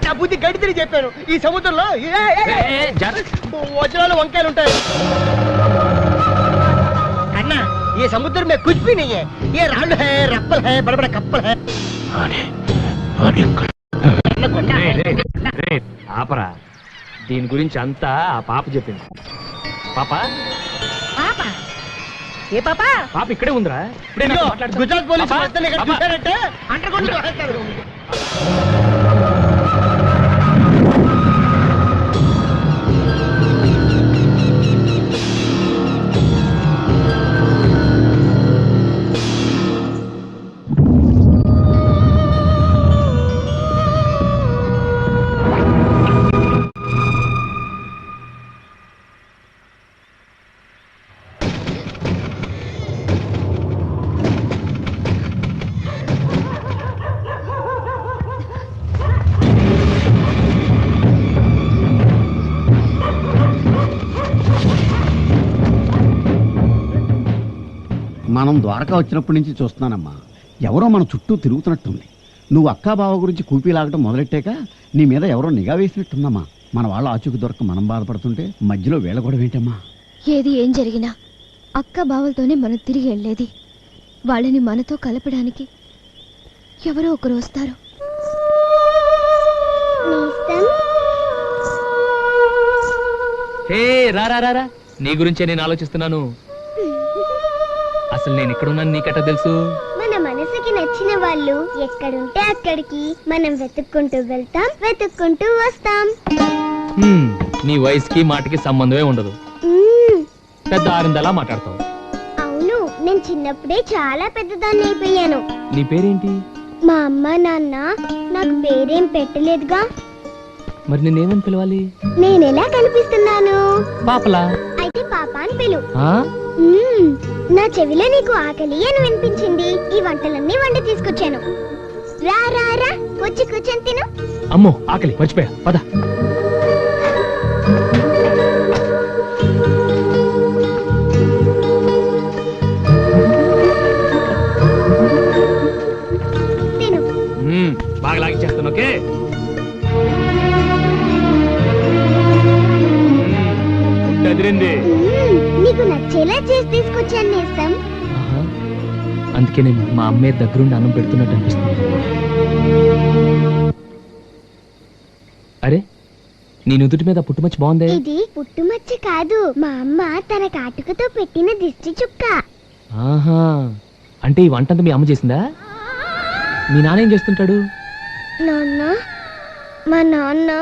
నా బుద్ధి గడి తిరిగి చెప్పాను. ఈ సముద్రంలో వజ్రాలు వంకాయలు ఉంటాయి అన్నా. ये समुद्र में कुछ भी नहीं है, ये राल है, रप्पल है, बड़े बड़े कप्पल है. ఆపరా, దీని గురించి అంతా ఆ పాప చెప్పింది. పాప ఏ పాప? పాప ఇక్కడే ఉందిరా. గుజరాత్ పోలీసు చూసారంటే అంటకుండా. మనం ద్వారకా వచ్చినప్పటి నుంచి చూస్తున్నానమ్మా, ఎవరో మన చుట్టూ తిరుగుతున్నట్టుంది. నువ్వు అక్కా బావ గురించి కూపీ లాగటం మొదలెట్టాక నీ మీద ఎవరో నిఘా వేసినట్టుందమ్మా. మన వాళ్ళు ఆచూకు దొరక మనం బాధపడుతుంటే మధ్యలో వేళ కూడా ఏంటమ్మా? ఏది ఏం జరిగినా అక్క బావలతోనే మనం తిరిగి వెళ్ళేది. వాళ్ళని మనతో కలపడానికి ఎవరో ఒకరు వస్తారు. రా, నీ గురించే నేను ఆలోచిస్తున్నాను. అసలు నేను ఇక్కడున్నాను నీకెట్టా తెలుసు? మన మనసుకి నచ్చిన వాళ్ళు ఎక్కడుంటే అక్కడికి మనం వెతుక్కుంటూ వెళ్తాం, వెతుక్కుంటూ వస్తాం. నీ వయసుకి మాటకి సంబంధమే ఉండదు, పెద్ద ఆరిందలా మాట్లాడతావు. అవును, నేను చిన్నప్పుడే చాలా పెద్దదాన్ని అయిపోయాను. నీ పేరేంటి? మా అమ్మ నాన్న నాకు పేరేం పెట్టలేదుగా. మరి నేనేమని పిలవాలి? నేనెలా కనిపిస్తున్నాను? పాపలా. అయితే పాప అని పిలు. నా చెవిలో నీకు ఆకలి అని వినిపించింది, ఈ వంటలన్నీ వండి తీసుకొచ్చాను. రా రా రా, వచ్చి కూర్చొని తిను. అమ్మో, ఆకలి మర్చిపోయా, పద. తిను. బాగా లాగిచ్చేస్తాను. ఓకే, అదిరింది. నీకు నచ్చేలా చేసి తీసుకొచ్చాను నేస్తం. అందుకే నేను మా అమ్మే దగ్గరుండి అన్నం పెడుతున్నట్టు అనిపిస్తుంది. అరే, నీ నుదుటి మీద పుట్టుమచ్చి బాగుంది. ఇది పుట్టుమచ్చ కాదు, మా అమ్మ తన కాటుకతో పెట్టిన దిష్టి చుక్క. ఆహా, అంటే ఈ వంటంతా మీ అమ్మ చేసిందా? మీ నాన్న ఏం చేస్తుంటాడు? నాన్న, మా నాన్న.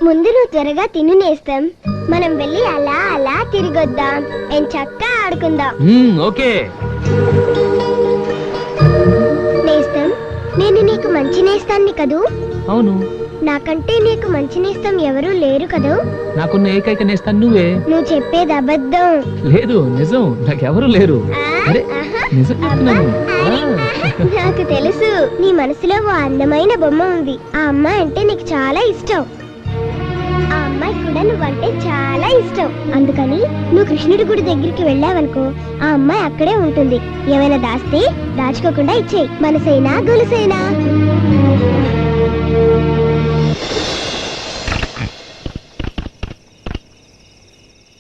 ముందు నువ్వు త్వరగా తిను నేస్తం, మనం వెళ్ళి అలా అలా తిరిగొద్దాం, చక్కగా ఆడుకుందాం. ఓకే. మంచి నేస్తాన్ని కదూ? అవును. నాకంటే నీకు మంచి నేస్తం ఎవరూ లేరు కదూ? నాకున్న ఏకైక నేస్తాను నువ్వే. నువ్వు చెప్పేది అబద్ధం. లేదు, నిజం. నాకెవరు లేరు. అరే, నిజం చెప్తున్నాను. నాకు తెలుసు, నీ మనసులో ఓ అందమైన బొమ్మ ఉంది. ఆ అమ్మాయి అంటే నీకు చాలా ఇష్టం. ఆ అమ్మాయి కూడా నువ్వంటే చాలా ఇష్టం. అందుకని నువ్వు కృష్ణుడి గుడి దగ్గరికి వెళ్ళావనుకో, ఆ అమ్మాయి అక్కడే ఉంటుంది. ఏమైనా దాస్తే దాచుకోకుండా ఇచ్చేయి. మనసైనా గొలుసైనా.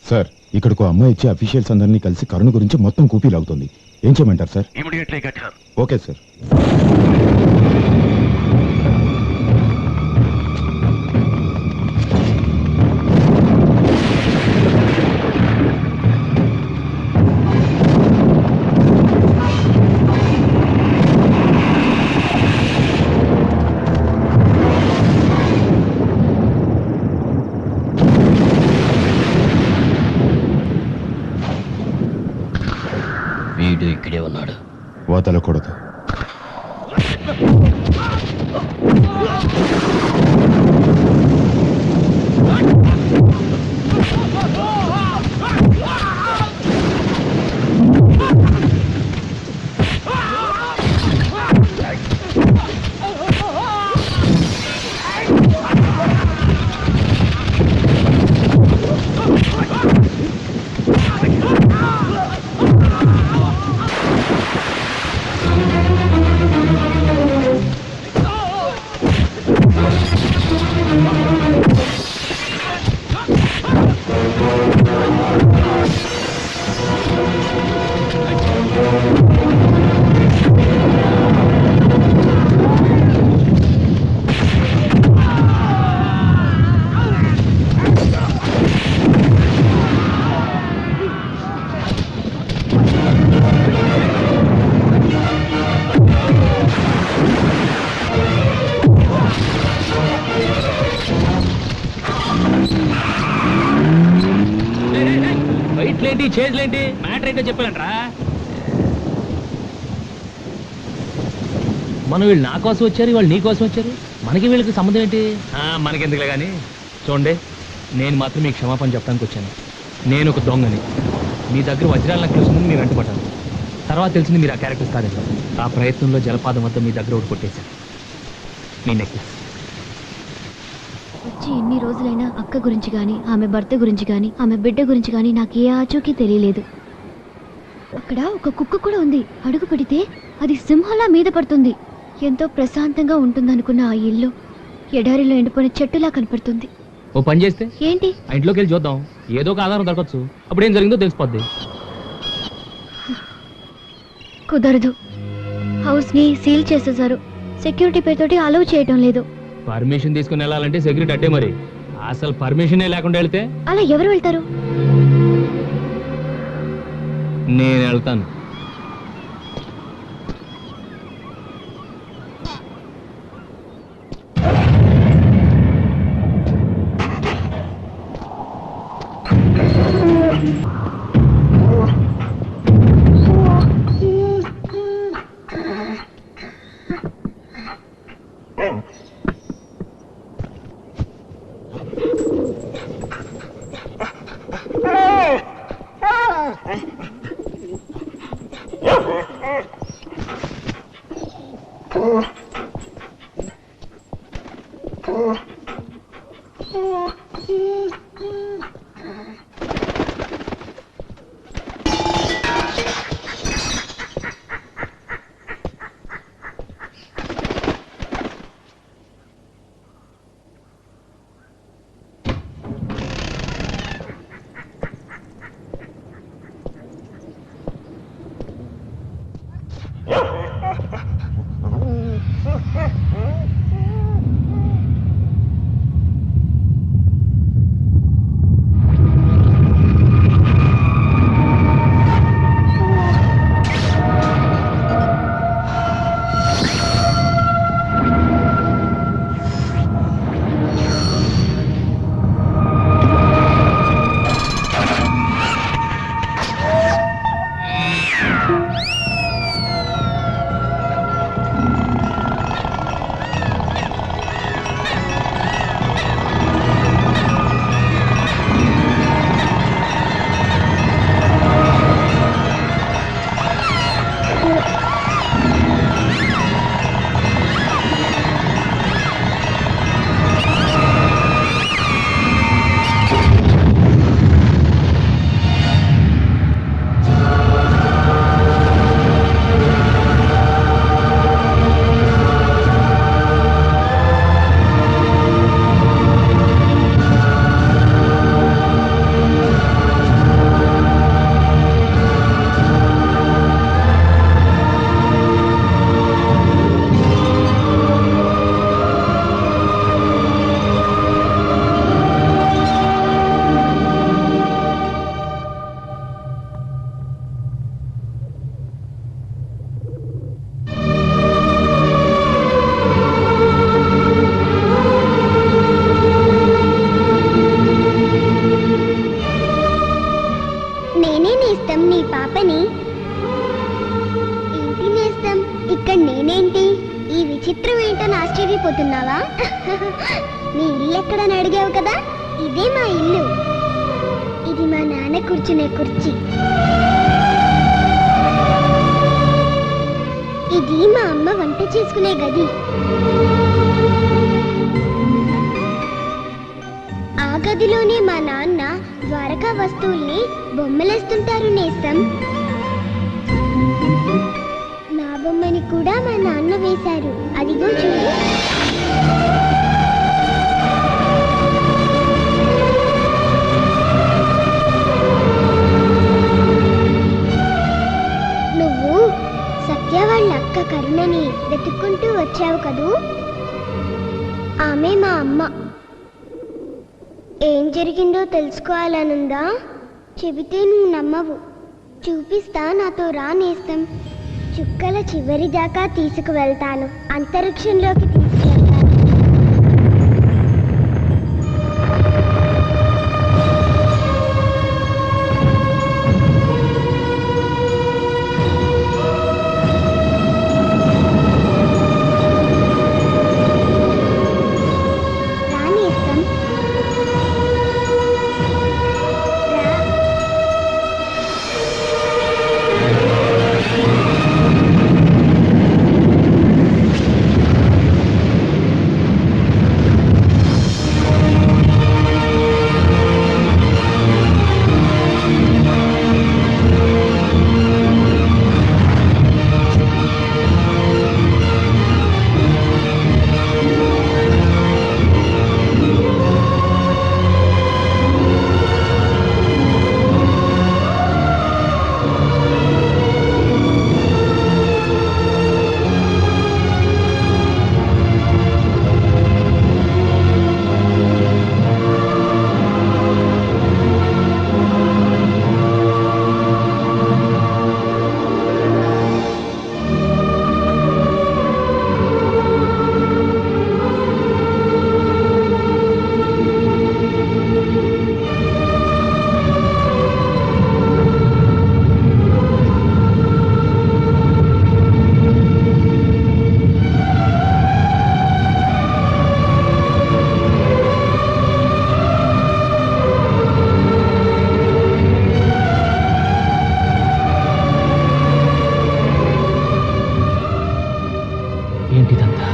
సార్, ఇక్కడికి అమ్మాయి ఇచ్చి అఫీషియల్స్ అందరినీ కలిసి కరుణ గురించి మొత్తం కూపీ లాగుతుంది. ఏం చేయమంటారు సార్? Okay sir. వీడు ఇక్కడే ఉన్నాడు. వదలకూడదు. ఏంటి చేతులేంటి మ్యాటర్ ఏంటో చెప్పాలంట్రా. మనం వీళ్ళు నా కోసం వచ్చారు, వాళ్ళు నీ కోసం వచ్చారు. మనకి వీళ్ళకి సంబంధం ఏంటి? మనకెందుకులే కానీ చూడండి, నేను మాత్రం మీకు క్షమాపణ చెప్పడానికి వచ్చాను. నేను ఒక దొంగని. మీ దగ్గర వజ్రాల నెక్లెస్ ఉందని మీరు అంటుపడ్డాను. తర్వాత తెలిసింది మీరు ఆ క్యారెక్టర్స్ కాదండి. ఆ ప్రయత్నంలో జలపాతం వద్ద మీ దగ్గర ఒకటి కొట్టేశాను, మీ నెక్లెస్. వచ్చి ఎన్ని రోజులైనా అక్క గురించి కానీ, ఆమె భర్త గురించి కానీ, ఆమె బిడ్డ గురించి కానీ నాకు ఏ ఆచూకీ తెలియలేదు. అక్కడ ఒక కుక్క కూడా ఉంది. అడుగు పెడితే అది సింహంలా మీద పడుతుంది. ఎంతో ప్రశాంతంగా ఉంటుందనుకున్న ఆ ఇల్లు ఎడారిలో ఎండిపోయిన చెట్టులా కనపడుతుంది. ఓ పని చేస్తే ఏంటి? ఆ ఇంట్లోకి వెళ్ళి చూద్దాం, ఏదో ఒక ఆధారం దొరకచ్చు. అప్పుడు ఏం జరిగిందో తెలిసిపోద్ది. కుదరదు. హౌస్ ని సీల్ చేసేసారు. సెక్యూరిటీ పేరుతోటి అలౌ చేయటం లేదు. పర్మిషన్ తీసుకుని వెళ్ళాలంటే సెక్యూరిటీ అట్టే. మరి అసలు పర్మిషనే లేకుండా వెళ్తే అలా ఎవరు వెళ్తారు? నేను వెళ్తాను. ఇక్కడ నేనేంటి? ఈ విచిత్రం ఏంటని ఆశ్చర్యపోతున్నావా? నీ ఇల్లు ఎక్కడని అడిగావు కదా, ఇదే మా ఇల్లు. ఇది మా నాన్న కూర్చునే కుర్చీ. ఇది మా అమ్మ వంట చేసుకునే గది. ఆ గదిలోనే మా నాన్న ద్వారకా వస్తువుల్ని బొమ్మలేస్తుంటారు నేస్తం. నా బొమ్మని కూడా మా నాన్న వేశారు, అదిగో చూడు. నువ్వు సత్య వాళ్ళ అక్క కరుణని వెతుక్కుంటూ వచ్చావు కదూ, ఆమె మా అమ్మ. ఏం జరిగిందో తెలుసుకోవాలనుందా? చెబితే నువ్వు నమ్మవు. చూపిస్తా, నాతో రా నేస్తం. చుక్కల చివరి దాకా తీసుకువెళ్తాను, అంతరిక్షంలోకి తీసుకెళ్తాను. రా నేస్తం, రా. ఏంటిదంతా?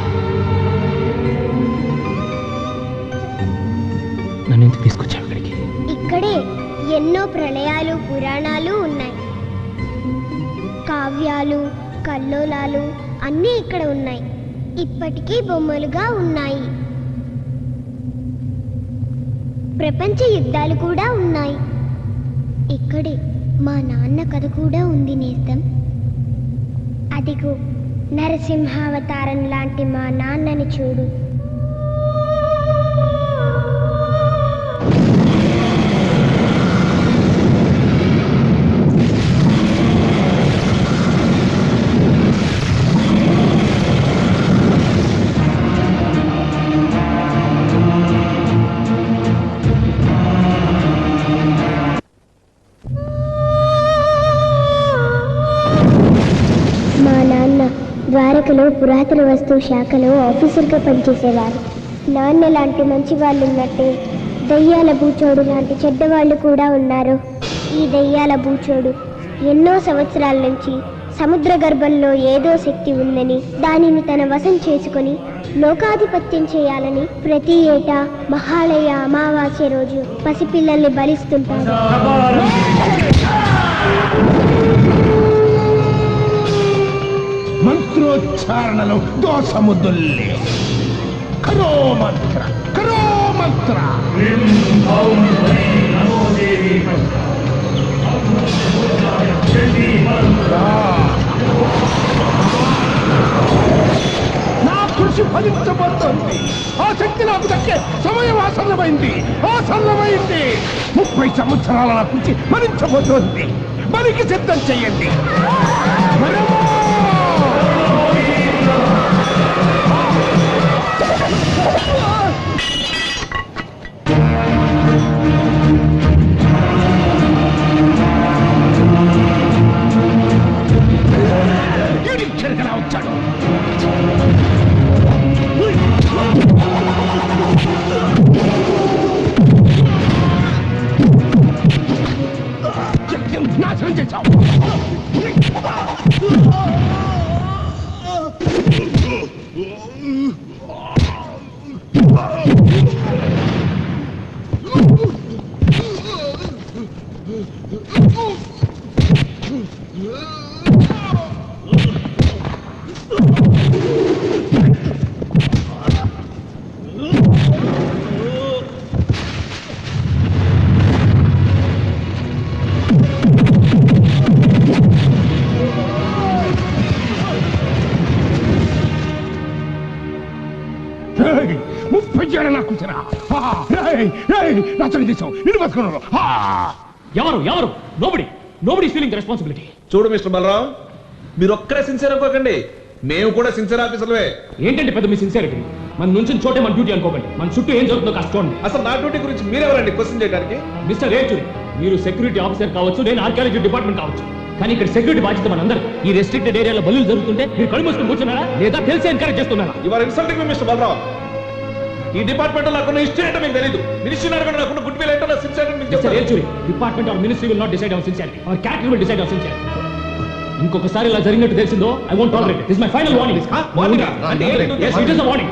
నన్ను ఎందుకు తీసుకొచ్చావు ఇక్కడికి? ఇక్కడే ఎన్నో ప్రళయాలు, పురాణాలు ఉన్నాయి. కావ్యాలు, కల్లోలాలు అన్నీ ఇక్కడ ఉన్నాయి. ఇప్పటికీ బొమ్మలుగా ఉన్నాయి. ప్రపంచ యుద్ధాలు కూడా ఉన్నాయి. ఇక్కడే మా నాన్న కథ కూడా ఉంది నేస్తం. అదిగో నరసింహావతారం లాంటి మా నాన్నని చూడు. మా నాన్న ద్వారకలో పురాతన వస్తువు శాఖలో ఆఫీసర్గా పనిచేసేవారు. నాన్న లాంటి మంచి వాళ్ళు ఉన్నట్టే దయ్యాల బూచోడు లాంటి చెడ్డవాళ్ళు కూడా ఉన్నారు. ఈ దయ్యాల బూచోడు ఎన్నో సంవత్సరాల నుంచి సముద్ర గర్భంలో ఏదో శక్తి ఉందని, దానిని తన వశం చేసుకొని లోకాధిపత్యం చేయాలని ప్రతి ఏటా మహాలయ అమావాస్య రోజు పసిపిల్లల్ని బలిస్తుంటారు. మంత్రోచ్చారణలో దోషముద్దుల్లే. కరో మంత్ర, కరో మంత్ర. నా కృషి ఫలించబోతోంది. ఆ శక్తి నాకు దక్కే సమయం ఆసన్నమైంది, ఆసన్నమైంది. 30 సంవత్సరాల నా కృషి ఫలించబోతోంది. బలికి సిద్ధం చెయ్యండి. వచ్చాడు. నాశనం చేశావు. ఎవరు ఎవరు నోబడి నోబడి ఫీలింగ్ రెస్పాన్సిబిలిటీ. చూడు మిస్టర్ బలరాం, మీరు ఒక్కరే సిన్సియర్ అనుకోకండి, మేము కూడా సిన్సియర్ ఆఫీసర్లే. ఏంటంటే పెద్ద మీ సిన్సియారిటీ? మన నుంచి చోటే మన డ్యూటీ అనుకోకండి. మన చుట్టూ ఏం జరుగుతుందో కాస్త చూడండి. అసలు నా డ్యూటీ గురించి మీరెవరండి క్వశ్చన్ చేయడానికి? మిస్టర్ రేచూరి, మీరు సెక్యూరిటీ ఆఫీసర్ కావచ్చు, నేను ఆర్కియాలజీ డిపార్ట్మెంట్ కావచ్చు, కానీ ఇక్కడ సెక్యూరిటీ బాధ్యత మనందరూ. ఈ రెస్ట్రిక్టెడ్ ఏరియాలో బలులు జరుగుతుంటే మీరు కళ్ళు మూసుకుని కూర్చున్నారా లేదా తెలిసి ఎంకరేజ్ చేస్తున్నారా? You're insulting me Mister Balaram. ఈ డిపార్ట్మెంట్ నాకున్న హిస్టరీ ఏంటో మీకు తెలియదు. మినిస్ట్రీ అడగండి, నాకున్న గుడ్ విల్ ఏంటో నా సిన్సియర్ మీకు చెప్తాను. Rechuri, department or ministry will not decide our sincerity, our character will decide our sincerity. ఇంకొకసారి ఇలా జరిగినట్టు తెలిసిందో I won't tolerate. This my final warning. Warning అంటే yes, it is a warning.